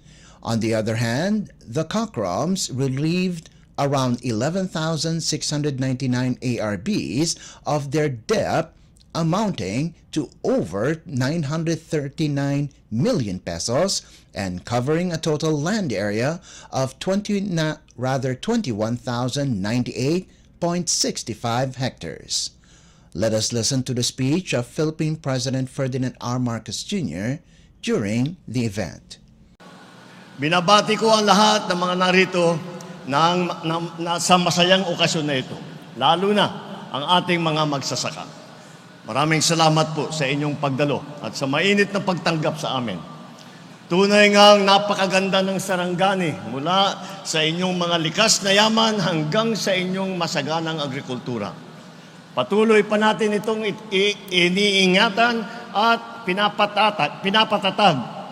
On the other hand, the COCROMs relieved around 11,699 ARBs of their debt amounting to over 939 million pesos and covering a total land area of 21,098.65 hectares. Let us listen to the speech of Philippine President Ferdinand R. Marcos Jr. during the event. Binabati ko ang lahat ng mga narito sa masayang okasyon na ito, lalo na ang ating mga magsasaka. Maraming salamat po sa inyong pagdalo at sa mainit na pagtanggap sa amin. Tunay ngang napakaganda ng Sarangani mula sa inyong mga likas na yaman hanggang sa inyong masaganang agrikultura. Patuloy pa natin itong iniingatan at pinapatatag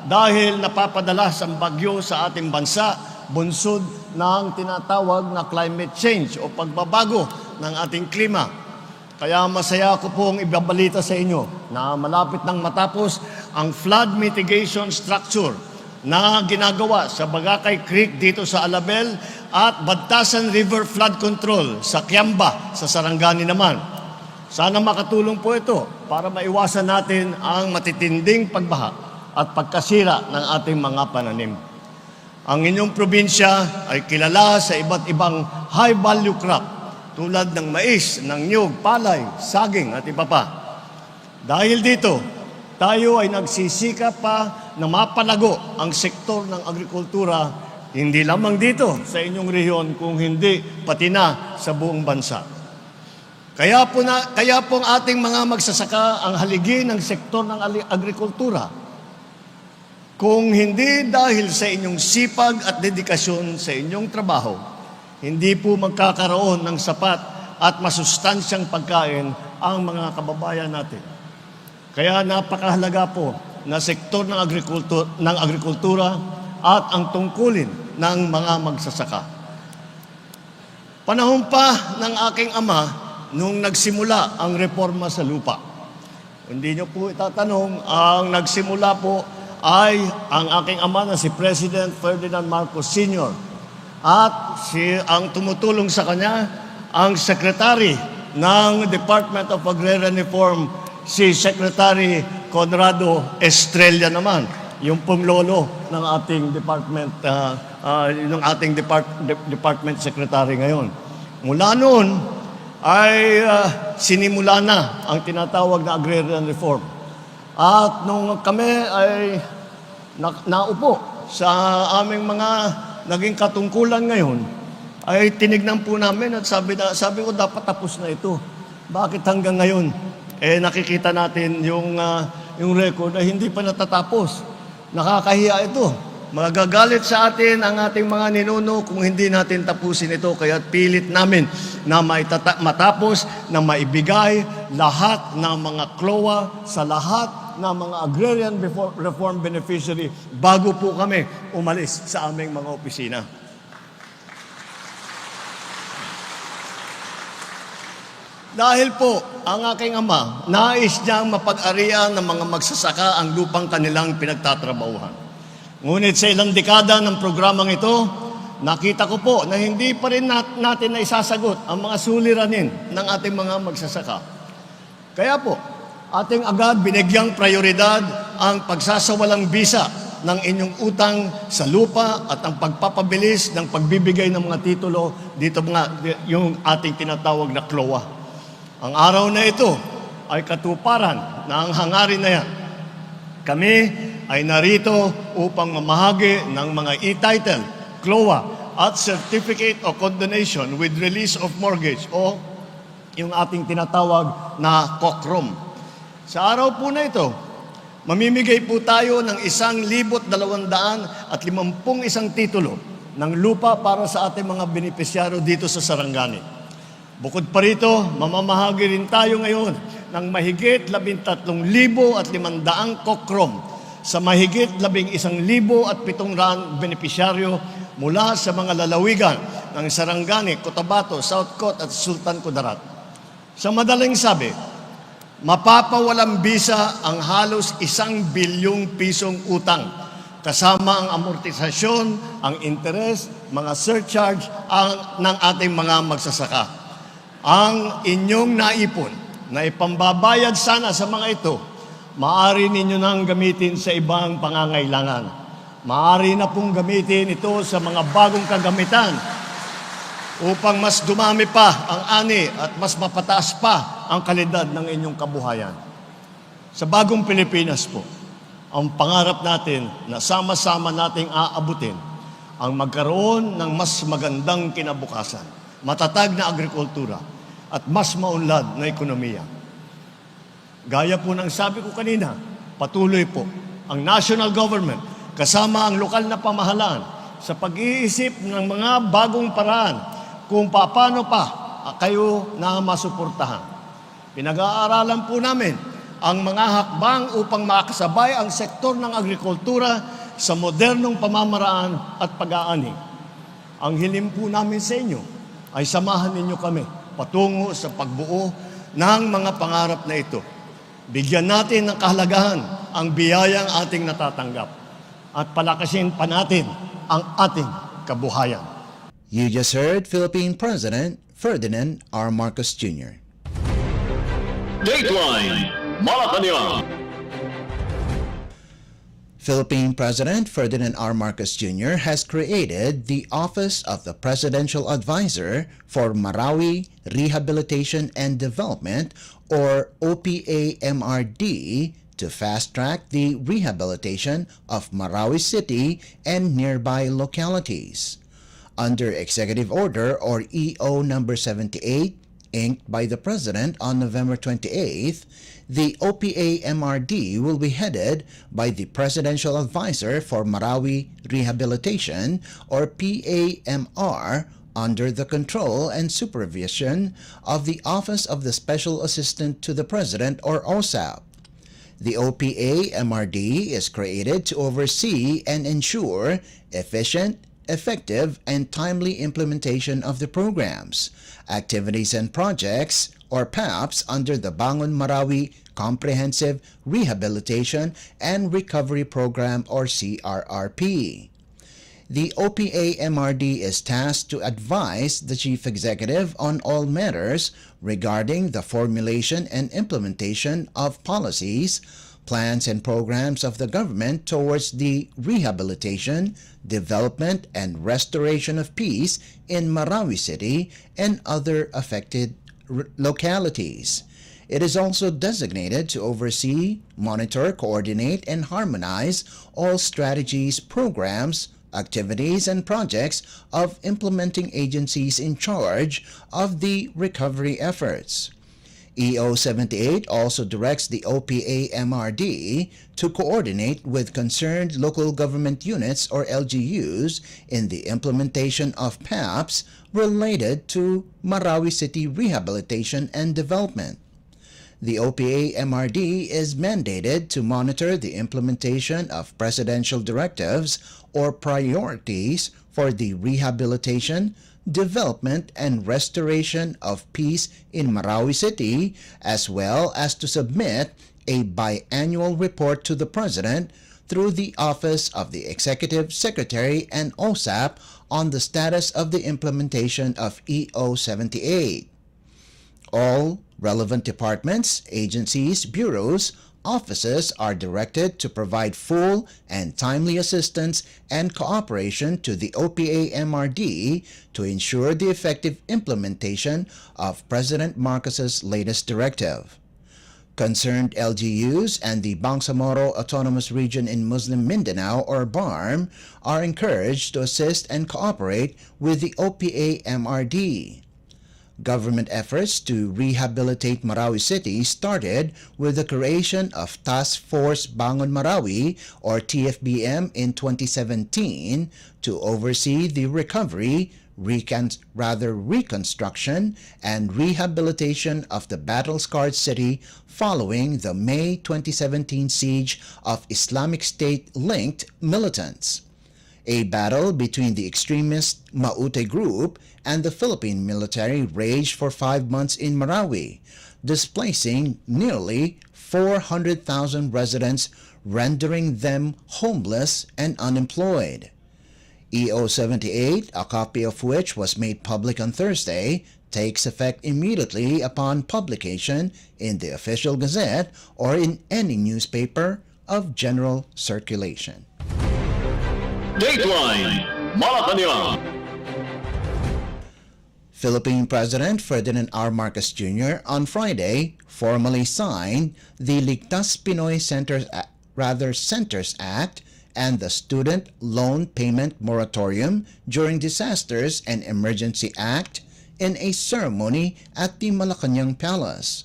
dahil napapadalas ang bagyo sa ating bansa, bunsod ng tinatawag na climate change o pagbabago ng ating klima. Kaya masaya ko pong ibabalita sa inyo na malapit nang matapos ang flood mitigation structure na ginagawa sa Bagakay Creek dito sa Alabel at Badtasan River Flood Control sa Kiamba, sa Sarangani naman. Sana makatulong po ito para maiwasan natin ang matitinding pagbaha at pagkasira ng ating mga pananim. Ang inyong probinsya ay kilala sa iba't ibang high-value crop tulad ng mais, ng niyog, palay, saging at iba pa. Dahil dito, tayo ay nagsisikap pa na mapalago ang sektor ng agrikultura hindi lamang dito sa inyong rehiyon kung hindi pati na sa buong bansa. Kaya po ang ating mga magsasaka ang haligi ng sektor ng agrikultura. Kung hindi dahil sa inyong sipag at dedikasyon sa inyong trabaho, hindi po magkakaroon ng sapat at masustansyang pagkain ang mga kababayan natin. Kaya napakahalaga po na sektor ng agrikultura at ang tungkulin ng mga magsasaka. Panahon pa ng aking ama nung nagsimula ang reforma sa lupa. Hindi nyo po itatanong, ang nagsimula po ay ang aking ama na si President Ferdinand Marcos Sr. At ang tumutulong sa kanya, ang Secretary ng Department of Agrarian Reform, si Secretary Conrado Estrella naman, yung pong lolo ng ating department, department secretary ngayon. Mula noon ay sinimula na ang tinatawag na agrarian reform. At nung kami ay naupo sa aming mga naging katungkulan ngayon, ay tinignan po namin at sabi ko dapat tapos na ito. Bakit hanggang ngayon? Nakikita natin yung record ay hindi pa natatapos. Nakakahiya ito. Magagalit sa atin ang ating mga ninuno kung hindi natin tapusin ito. Kaya pilit namin na matapos, na maibigay lahat ng mga CLOA sa lahat ng mga agrarian reform beneficiary bago po kami umalis sa aming mga opisina. Dahil po, ang aking ama, nais niyang mapag-arian ng mga magsasaka ang lupang kanilang pinagtatrabahuhan. Ngunit sa ilang dekada ng programang ito, nakita ko po na hindi pa rin natin na isasagot ang mga suliranin ng ating mga magsasaka. Kaya po, ating agad binigyang prioridad ang pagsasawalang bisa ng inyong utang sa lupa at ang pagpapabilis ng pagbibigay ng mga titulo dito yung ating tinatawag na CLOA. Ang araw na ito ay katuparan na ang hangarin na yan. Kami ay narito upang mamahagi ng mga e-title, CLOA, at Certificate of Condonation with Release of Mortgage o yung ating tinatawag na COCROM. Sa araw po na ito, mamimigay po tayo ng 1,251 titulo ng lupa para sa ating mga benepisyaryo dito sa Sarangani. Bukod pa rito, mamamahagi rin tayo ngayon ng mahigit 13,500 COCROM sa mahigit 11,700 benepisyaryo mula sa mga lalawigan ng Sarangani, Cotabato, South Cot at Sultan Kudarat. Sa madaling sabi, mapapawalang bisa ang halos 1 bilyong pisong utang kasama ang amortisasyon, ang interest, mga surcharge ng ating mga magsasaka. Ang inyong naipon na ipambabayad sana sa mga ito, maaari ninyo nang gamitin sa ibang pangangailangan. Maaari na pong gamitin ito sa mga bagong kagamitan upang mas dumami pa ang ani at mas mapataas pa ang kalidad ng inyong kabuhayan. Sa bagong Pilipinas po, ang pangarap natin na sama-sama nating aabutin ang magkaroon ng mas magandang kinabukasan, matatag na agrikultura, at mas maunlad na ekonomiya. Gaya po ng sabi ko kanina, patuloy po ang national government kasama ang lokal na pamahalaan sa pag-iisip ng mga bagong paraan kung paano pa kayo na masuportahan. Pinag-aaralan po namin ang mga hakbang upang makasabay ang sektor ng agrikultura sa modernong pamamaraan at pag-aani. Ang hiling po namin sa inyo ay samahan ninyo kami patungo sa pagbuo ng mga pangarap na ito. Bigyan natin ng kahalagahan ang biyayang ating natatanggap at palakasin pa natin ang ating kabuhayan. You just heard Philippine President Ferdinand R. Marcos Jr. Dateline Malacañang. Philippine President Ferdinand R. Marcos Jr. has created the Office of the Presidential Advisor for Marawi Rehabilitation and Development, or OPA-MRD, to fast-track the rehabilitation of Marawi City and nearby localities. Under Executive Order, or EO number 78, inked by the President on November 28th, the OPA-MRD will be headed by the Presidential Advisor for Marawi Rehabilitation, or PAMR, under the control and supervision of the Office of the Special Assistant to the President, or OSAP. The OPA-MRD is created to oversee and ensure efficient, effective and timely implementation of the programs, activities and projects, or PAPs under the Bangon Marawi Comprehensive Rehabilitation and Recovery Program or CRRP. The OPA-MRD is tasked to advise the Chief Executive on all matters regarding the formulation and implementation of policies, plans and programs of the government towards the rehabilitation, development, and restoration of peace in Marawi City and other affected localities. It is also designated to oversee, monitor, coordinate, and harmonize all strategies, programs, activities, and projects of implementing agencies in charge of the recovery efforts. EO 78 also directs the OPA-MRD to coordinate with concerned local government units or LGUs in the implementation of PAPs related to Marawi City rehabilitation and development. The OPA-MRD is mandated to monitor the implementation of presidential directives or priorities for the rehabilitation, development, and restoration of peace in Marawi City, as well as to submit a biannual report to the President through the Office of the Executive Secretary and OSAP on the status of the implementation of EO 78. All relevant departments, agencies, bureaus, offices are directed to provide full and timely assistance and cooperation to the OPA-MRD to ensure the effective implementation of President Marcos's latest directive. Concerned LGUs and the Bangsamoro Autonomous Region in Muslim Mindanao or BARM are encouraged to assist and cooperate with the OPA-MRD. Government efforts to rehabilitate Marawi City started with the creation of Task Force Bangon Marawi or TFBM in 2017 to oversee the recovery, reconstruction, and rehabilitation of the battle-scarred city following the May 2017 siege of Islamic State-linked militants. A battle between the extremist Maute group and the Philippine military raged for 5 months in Marawi, displacing nearly 400,000 residents, rendering them homeless and unemployed. EO 78, a copy of which was made public on Thursday, takes effect immediately upon publication in the Official Gazette or in any newspaper of general circulation. Dateline Malacañang. Philippine President Ferdinand R. Marcos Jr. on Friday formally signed the Ligtas Pinoy Centers Act and the Student Loan Payment Moratorium during Disasters and Emergency Act in a ceremony at the Malacañang Palace.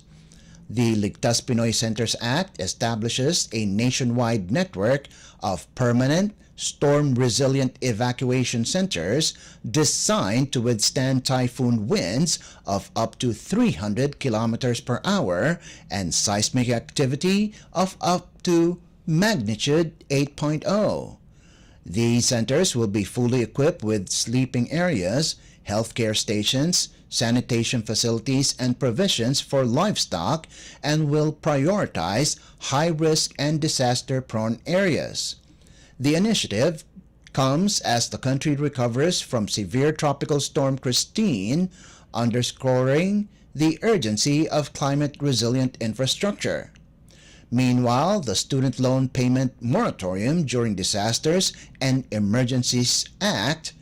The Ligtas Pinoy Centers Act establishes a nationwide network of permanent, storm-resilient evacuation centers designed to withstand typhoon winds of up to 300 kilometers per hour and seismic activity of up to magnitude 8.0. These centers will be fully equipped with sleeping areas, healthcare stations, sanitation facilities, and provisions for livestock, and will prioritize high-risk and disaster-prone areas. The initiative comes as the country recovers from severe tropical storm Christine, underscoring the urgency of climate-resilient infrastructure. Meanwhile, the Student Loan Payment Moratorium during Disasters and Emergencies Act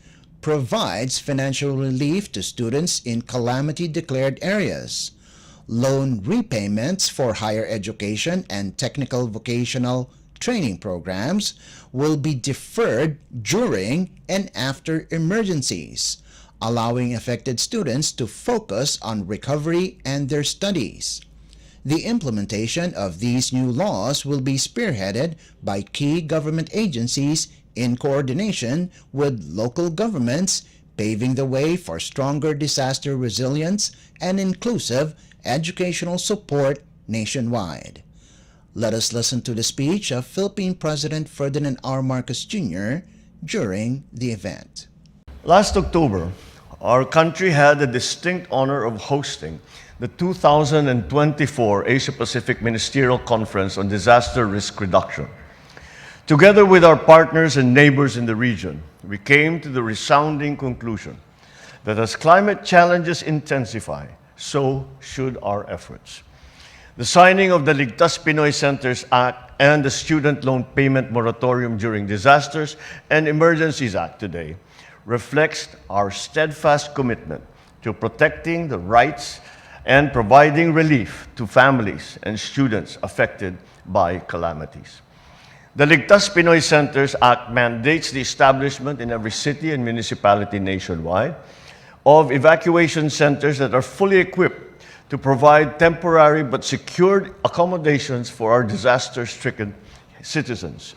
provides financial relief to students in calamity-declared areas. Loan repayments for higher education and technical vocational training programs will be deferred during and after emergencies, allowing affected students to focus on recovery and their studies. The implementation of these new laws will be spearheaded by key government agencies in coordination with local governments, paving the way for stronger disaster resilience and inclusive educational support nationwide. Let us listen to the speech of Philippine President Ferdinand R. Marcos Jr. during the event. Last October, our country had the distinct honor of hosting the 2024 Asia-Pacific Ministerial Conference on Disaster Risk Reduction. Together with our partners and neighbors in the region, we came to the resounding conclusion that as climate challenges intensify, so should our efforts. The signing of the Ligtas Pinoy Centers Act and the Student Loan Payment Moratorium during Disasters and Emergencies Act today reflects our steadfast commitment to protecting the rights and providing relief to families and students affected by calamities. The Ligtas Pinoy Centers Act mandates the establishment in every city and municipality nationwide of evacuation centers that are fully equipped to provide temporary but secured accommodations for our disaster-stricken citizens.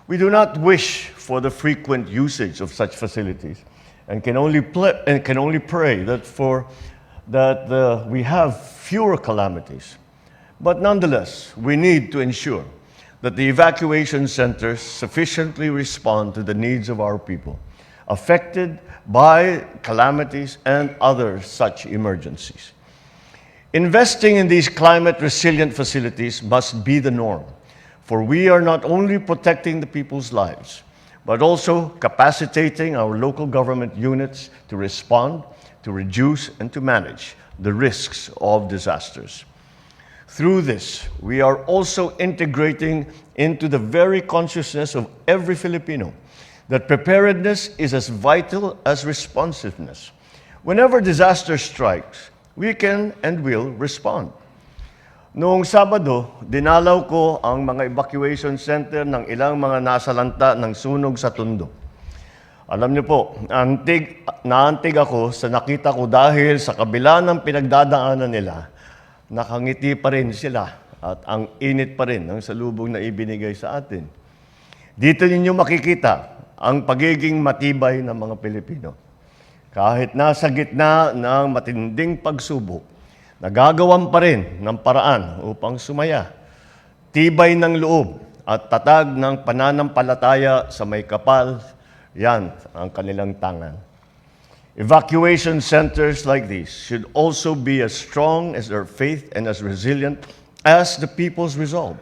We do not wish for the frequent usage of such facilities and can only pray that we have fewer calamities. But nonetheless, we need to ensure that the evacuation centers sufficiently respond to the needs of our people affected by calamities and other such emergencies. Investing in these climate-resilient facilities must be the norm, for we are not only protecting the people's lives, but also capacitating our local government units to respond, to reduce, and to manage the risks of disasters. Through this, we are also integrating into the very consciousness of every Filipino that preparedness is as vital as responsiveness. Whenever disaster strikes, we can and will respond. Noong Sabado, dinalaw ko ang mga evacuation center ng ilang mga nasalanta ng sunog sa Tondo. Alam niyo po, naantig ako sa nakita ko dahil sa kabila ng pinagdadaanan nila, nakangiti pa rin sila at ang init pa rin ng salubong na ibinigay sa atin. Dito ninyo makikita ang pagiging matibay ng mga Pilipino. Kahit nasa gitna ng matinding pagsubok, nagagawan pa rin ng paraan upang sumaya. Tibay ng loob at tatag ng pananampalataya sa may kapal, yan ang kanilang tangan. Evacuation centers like these should also be as strong as their faith and as resilient as the people's resolve.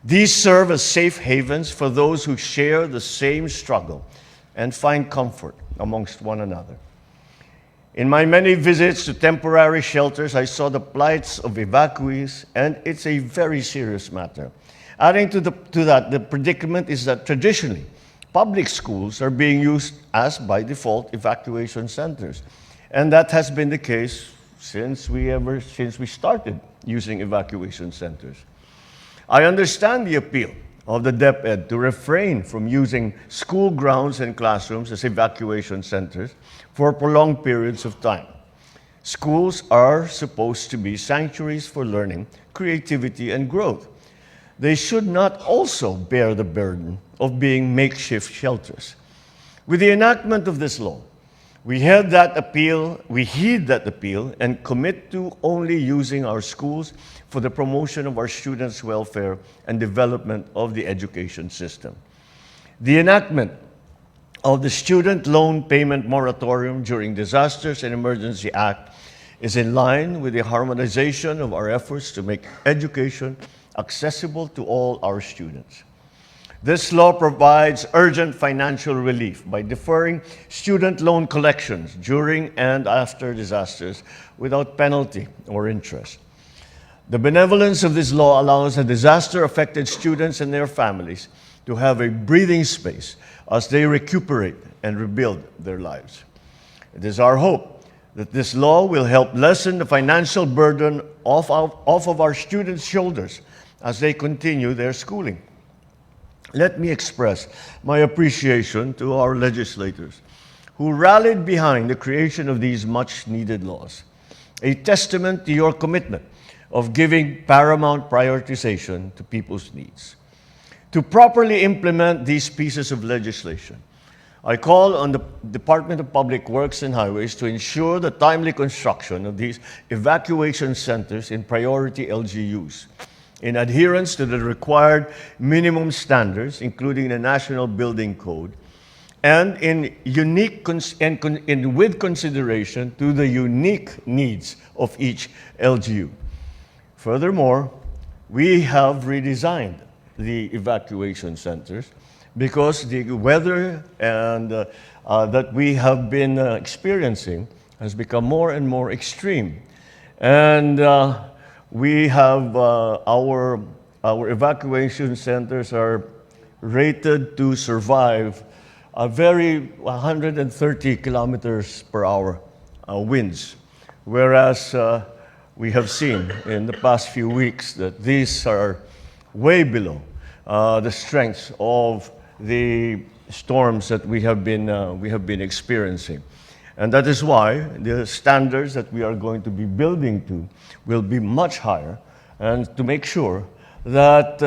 These serve as safe havens for those who share the same struggle and find comfort amongst one another. In my many visits to temporary shelters, I saw the plights of evacuees, and it's a very serious matter. Adding to that, the predicament is that traditionally, public schools are being used as, by default, evacuation centers. And that has been the case since we started using evacuation centers. I understand the appeal of the DepEd to refrain from using school grounds and classrooms as evacuation centers for prolonged periods of time. Schools are supposed to be sanctuaries for learning, creativity, and growth. They should not also bear the burden of being makeshift shelters. With the enactment of this law, we heed that appeal and commit to only using our schools for the promotion of our students' welfare and development of the education system. The enactment of the Student Loan Payment Moratorium during Disasters and Emergency Act is in line with the harmonization of our efforts to make education accessible to all our students. This law provides urgent financial relief by deferring student loan collections during and after disasters without penalty or interest. The benevolence of this law allows the disaster-affected students and their families to have a breathing space as they recuperate and rebuild their lives. It is our hope that this law will help lessen the financial burden off of our students' shoulders as they continue their schooling. Let me express my appreciation to our legislators who rallied behind the creation of these much-needed laws, a testament to your commitment of giving paramount prioritization to people's needs. To properly implement these pieces of legislation, I call on the Department of Public Works and Highways to ensure the timely construction of these evacuation centers in priority LGUs, in adherence to the required minimum standards, including the National Building Code, and with consideration to the unique needs of each LGU. Furthermore, we have redesigned the evacuation centers because the weather and that we have been experiencing has become more and more extreme. And we have our evacuation centers are rated to survive a very 130 kilometers per hour winds, whereas we have seen in the past few weeks that these are way below the strengths of the storms that we have been experiencing. And that is why the standards that we are going to be building to will be much higher, and to make sure that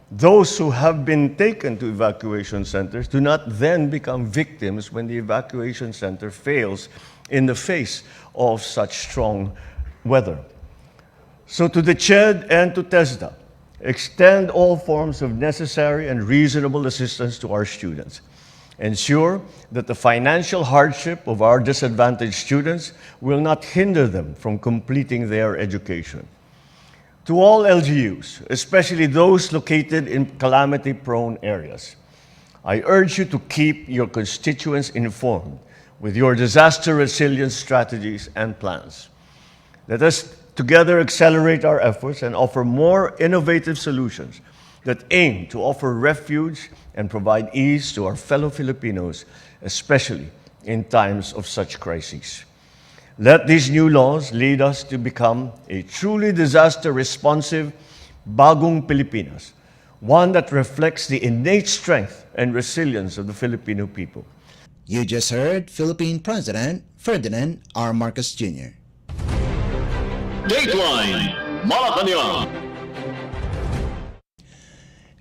those who have been taken to evacuation centers do not then become victims when the evacuation center fails in the face of such strong weather. So to the CHED and to TESDA, extend all forms of necessary and reasonable assistance to our students. Ensure that the financial hardship of our disadvantaged students will not hinder them from completing their education. To all LGUs, especially those located in calamity-prone areas, I urge you to keep your constituents informed with your disaster resilience strategies and plans. Let us together accelerate our efforts and offer more innovative solutions that aim to offer refuge and provide ease to our fellow Filipinos, especially in times of such crises. Let these new laws lead us to become a truly disaster-responsive, bagong Pilipinas, one that reflects the innate strength and resilience of the Filipino people. You just heard Philippine President Ferdinand R. Marcos Jr. Dateline Malacañang.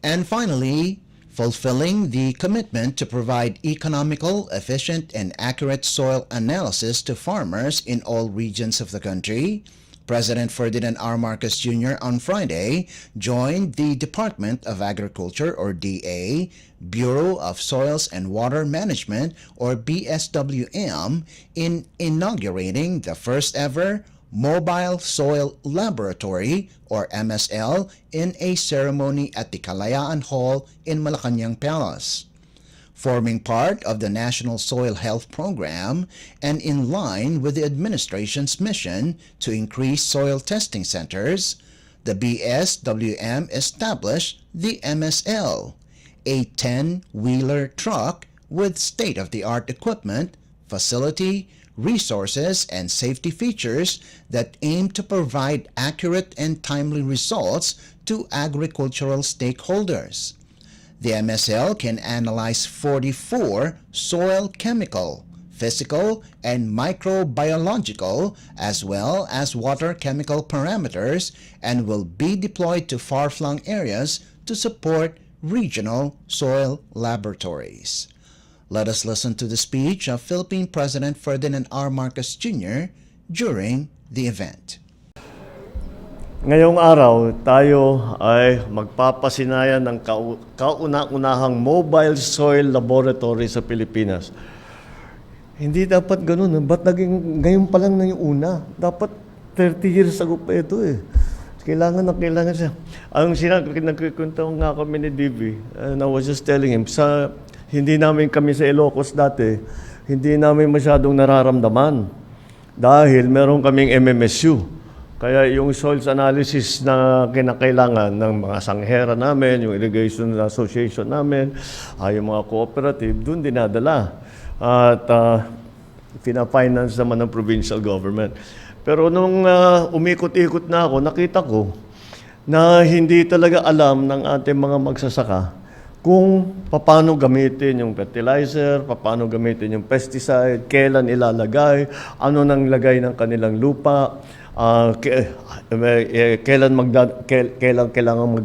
And finally, fulfilling the commitment to provide economical, efficient, and accurate soil analysis to farmers in all regions of the country, President Ferdinand R. Marcos Jr. on Friday joined the Department of Agriculture, or DA, Bureau of Soils and Water Management, or BSWM, in inaugurating the first ever Mobile Soil Laboratory, or MSL, in a ceremony at the Kalayaan Hall in Malacañang Palace. Forming part of the National Soil Health Program and in line with the administration's mission to increase soil testing centers, the BSWM established the MSL, a 10-wheeler truck with state-of-the-art equipment, facility, resources, and safety features that aim to provide accurate and timely results to agricultural stakeholders. The MSL can analyze 44 soil chemical, physical, and microbiological, as well as water chemical parameters, and will be deployed to far-flung areas to support regional soil laboratories. Let us listen to the speech of Philippine President Ferdinand R. Marcos Jr. during the event. Ngayong araw, tayo ay magpapasinayan ng kauna-unahang mobile soil laboratory sa Pilipinas. Hindi dapat ganun. Ba't naging ngayon pa lang na yung una? Dapat 30 years ago pa ito eh. Kailangan siya. Ang nagkikwento nga kami ni DV, and I was just telling him, hindi namin kami sa Ilocos dati, hindi namin masyadong nararamdaman dahil meron kaming MMSU. Kaya yung soils analysis na kinakailangan ng mga sanghera namin, yung irrigation association namin, yung mga cooperative, doon dinadala. At pina-finance naman ng provincial government. Pero nung umikot-ikot na ako, nakita ko na hindi talaga alam ng ating mga magsasaka kung paano gamitin yung fertilizer, paano gamitin yung pesticide, kailan ilalagay, ano nang lagay ng kanilang lupa, kailan kailangan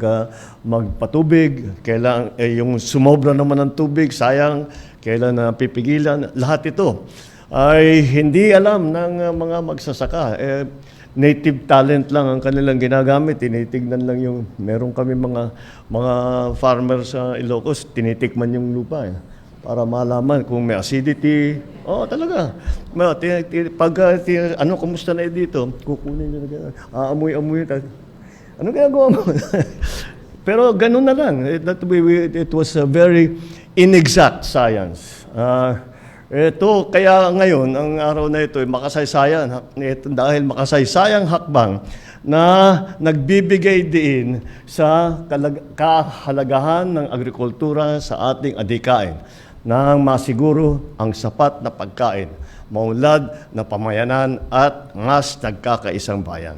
magpatubig, kailan yung sumobra naman ng tubig, sayang, kailan pipigilan. Lahat ito ay hindi alam ng mga magsasaka. Native talent lang ang kanilang ginagamit. Tinitignan lang meron kami mga farmers sa Ilocos, tinitikman yung lupa. para malaman kung may acidity. Oo, talaga. Kumusta na dito? Kukunin nyo na gano'n. Aamoy-amoy. Ano ginagawa mo? Pero ganun na lang. It was a very inexact science. Kaya ngayon, ang araw na ito ay dahil makasaysayang hakbang na nagbibigay din sa kahalagahan ng agrikultura sa ating adhikain nang masiguro ang sapat na pagkain, maunlad na pamayanan at mas nagkakaisang bayan.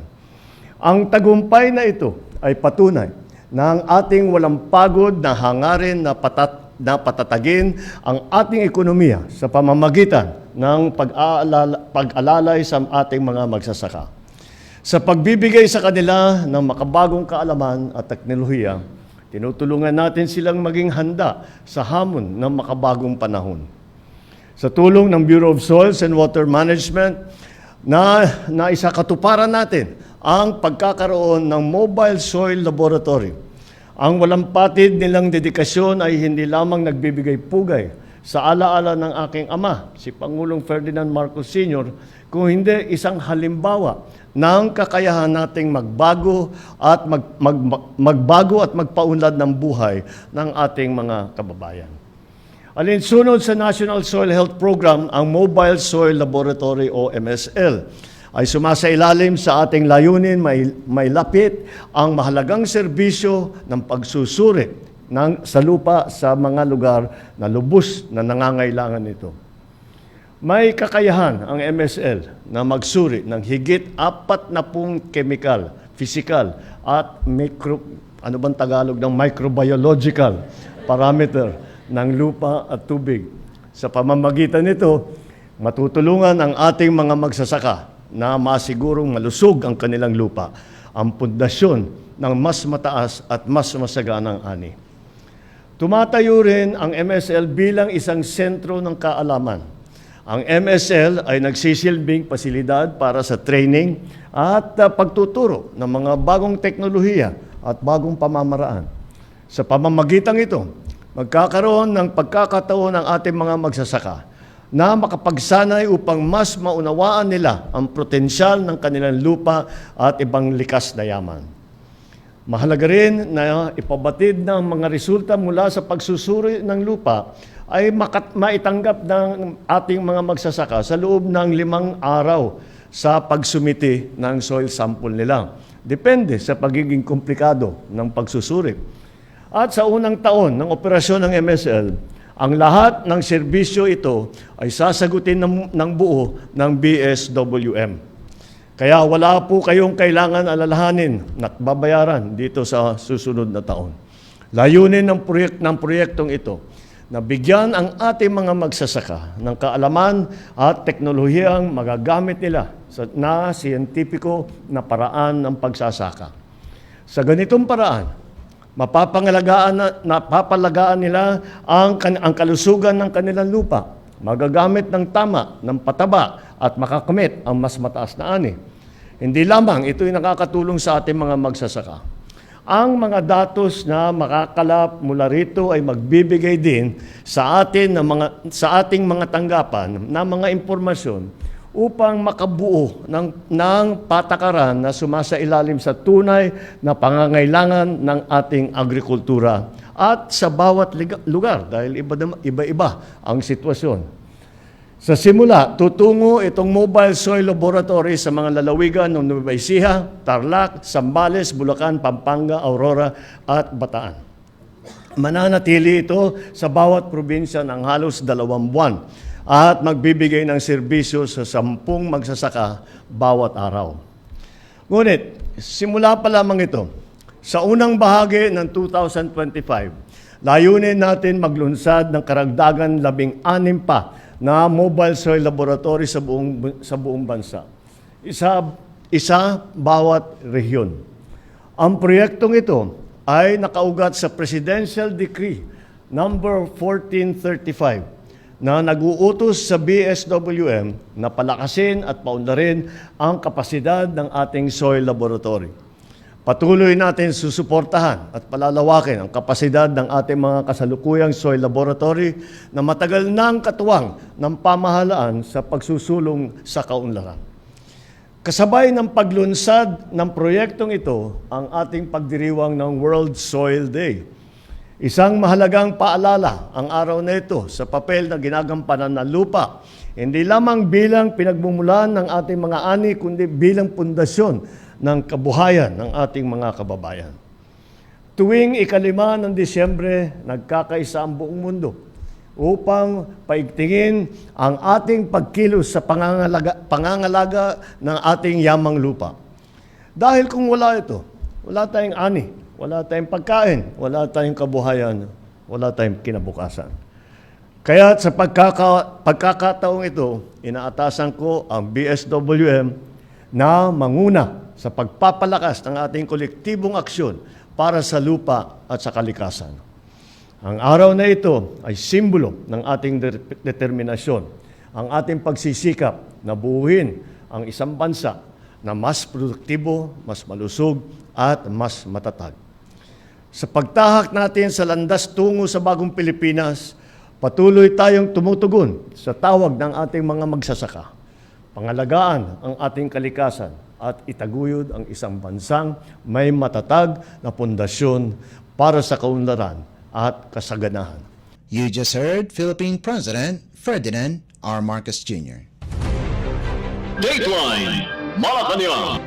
Ang tagumpay na ito ay patunay na ang ating walang pagod na hangarin na patatagin ang ating ekonomiya sa pamamagitan ng pag-alalay sa ating mga magsasaka. Sa pagbibigay sa kanila ng makabagong kaalaman at teknolohiya, tinutulungan natin silang maging handa sa hamon ng makabagong panahon. Sa tulong ng Bureau of Soils and Water Management, naisakatuparan natin ang pagkakaroon ng Mobile Soil Laboratory. Ang walang patid nilang dedikasyon ay hindi lamang nagbibigay pugay sa alaala ng aking ama, si Pangulong Ferdinand Marcos Sr., kung hindi isang halimbawa ng kakayahan nating magbago at magpaunlad ng buhay ng ating mga kababayan. Alinsunod sa National Soil Health Program, ang Mobile Soil Laboratory o MSL ay sumasailalim sa ating layunin may lapit ang mahalagang serbisyo ng pagsusuri sa lupa sa mga lugar na lubos na nangangailangan nito. May kakayahan ang MSL na magsuri ng higit 40 chemical, physical at microbiological parameter ng lupa at tubig. Sa pamamagitan nito, matutulungan ang ating mga magsasaka na masigurong malusog ang kanilang lupa, ang pundasyon ng mas mataas at mas masaganang ani. Tumatayo rin ang MSL bilang isang sentro ng kaalaman. Ang MSL ay nagsisilbing pasilidad para sa training at pagtuturo ng mga bagong teknolohiya at bagong pamamaraan. Sa pamamagitan ito, magkakaroon ng pagkakataon ng ating mga magsasaka na makapagsanay upang mas maunawaan nila ang potensyal ng kanilang lupa at ibang likas na yaman. Mahalaga rin na ipabatid ng mga resulta mula sa pagsusuri ng lupa ay maitanggap ng ating mga magsasaka sa loob ng 5 araw sa pagsumiti ng soil sample nila. Depende sa pagiging komplikado ng pagsusuri. At sa unang taon ng operasyon ng MSL, ang lahat ng serbisyo ito ay sasagutin ng buo ng BSWM. Kaya wala po kayong kailangan alalahanin at babayaran dito sa susunod na taon. Layunin ng proyektong ito na bigyan ang ating mga magsasaka ng kaalaman at teknolohiyang magagamit nila na siyentipiko na paraan ng pagsasaka. Sa ganitong paraan, mapapalagaan nila ang kalusugan ng kanilang lupa, magagamit ng tama, ng pataba, at makakamit ang mas mataas na ani. Hindi lamang ito'y nakakatulong sa ating mga magsasaka. Ang mga datos na makakalap mula rito ay magbibigay din sa ating mga tanggapan na mga impormasyon upang makabuo ng patakaran na sumasailalim sa tunay na pangangailangan ng ating agrikultura at sa bawat lugar dahil iba-iba ang sitwasyon. Sa simula, tutungo itong Mobile Soil Laboratory sa mga lalawigan ng Nueva Ecija, Tarlac, Zambales, Bulacan, Pampanga, Aurora at Bataan. Mananatili ito sa bawat probinsya ng halos 2 buwan at magbibigay ng serbisyo sa 10 magsasaka bawat araw. Ngunit, simula pa lamang ito, sa unang bahagi ng 2025, layunin natin maglunsad ng karagdagan 16 pa na Mobile Soil Laboratory sa buong bansa. Isa bawat rehiyon. Ang proyektong ito ay nakaugat sa Presidential Decree number 1435 na nag-uutos sa BSWM na palakasin at paunlarin ang kapasidad ng ating soil laboratory. Patuloy natin susuportahan at palalawakin ang kapasidad ng ating mga kasalukuyang soil laboratory na matagal nang katuwang ng pamahalaan sa pagsusulong sa kaunlaran. Kasabay ng paglunsad ng proyektong ito ang ating pagdiriwang ng World Soil Day. Isang mahalagang paalala ang araw na ito sa papel na ginagampanan ng lupa, hindi lamang bilang pinagmumulan ng ating mga ani, kundi bilang pundasyon ng kabuhayan ng ating mga kababayan. Tuwing ika-5 ng Disyembre, nagkakaisa ang buong mundo upang paigtingin ang ating pagkilos sa pangangalaga ng ating yamang lupa. Dahil kung wala ito, wala tayong ani, wala tayong pagkain, wala tayong kabuhayan, wala tayong kinabukasan. Kaya sa pagkakataong ito, inaatasan ko ang BSWM na manguna sa pagpapalakas ng ating kolektibong aksyon para sa lupa at sa kalikasan. Ang araw na ito ay simbolo ng ating determinasyon, ang ating pagsisikap na buuin ang isang bansa na mas produktibo, mas malusog at mas matatag. Sa pagtahak natin sa landas tungo sa bagong Pilipinas, patuloy tayong tumutugon sa tawag ng ating mga magsasaka. Pangalagaan ang ating kalikasan at itaguyod ang isang bansang may matatag na pundasyon para sa kaunlaran at kasaganahan. You just heard Philippine President Ferdinand R. Marcos Jr. Dateline Malacañang.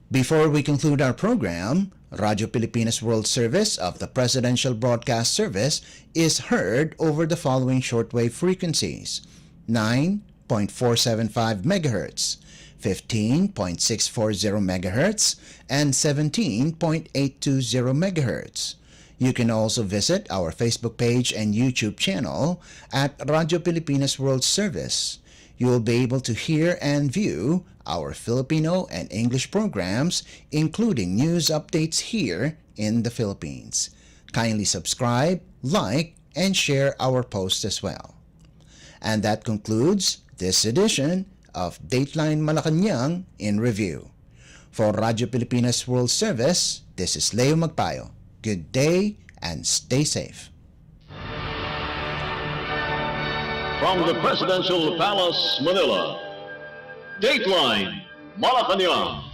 Before we conclude our program, Radyo Pilipinas World Service of the Presidential Broadcast Service is heard over the following shortwave frequencies: 9.475 MHz, 15.640 MHz, and 17.820 MHz. You can also visit our Facebook page and YouTube channel at Radyo Pilipinas World Service. You will be able to hear and view our Filipino and English programs, including news updates here in the Philippines. Kindly subscribe, like, and share our posts as well. And that concludes this edition of Dateline Malacañang in Review. For Radyo Pilipinas World Service, this is Leo Magpayo. Good day and stay safe. From the Presidential Palace, Manila, Dateline Malacañang.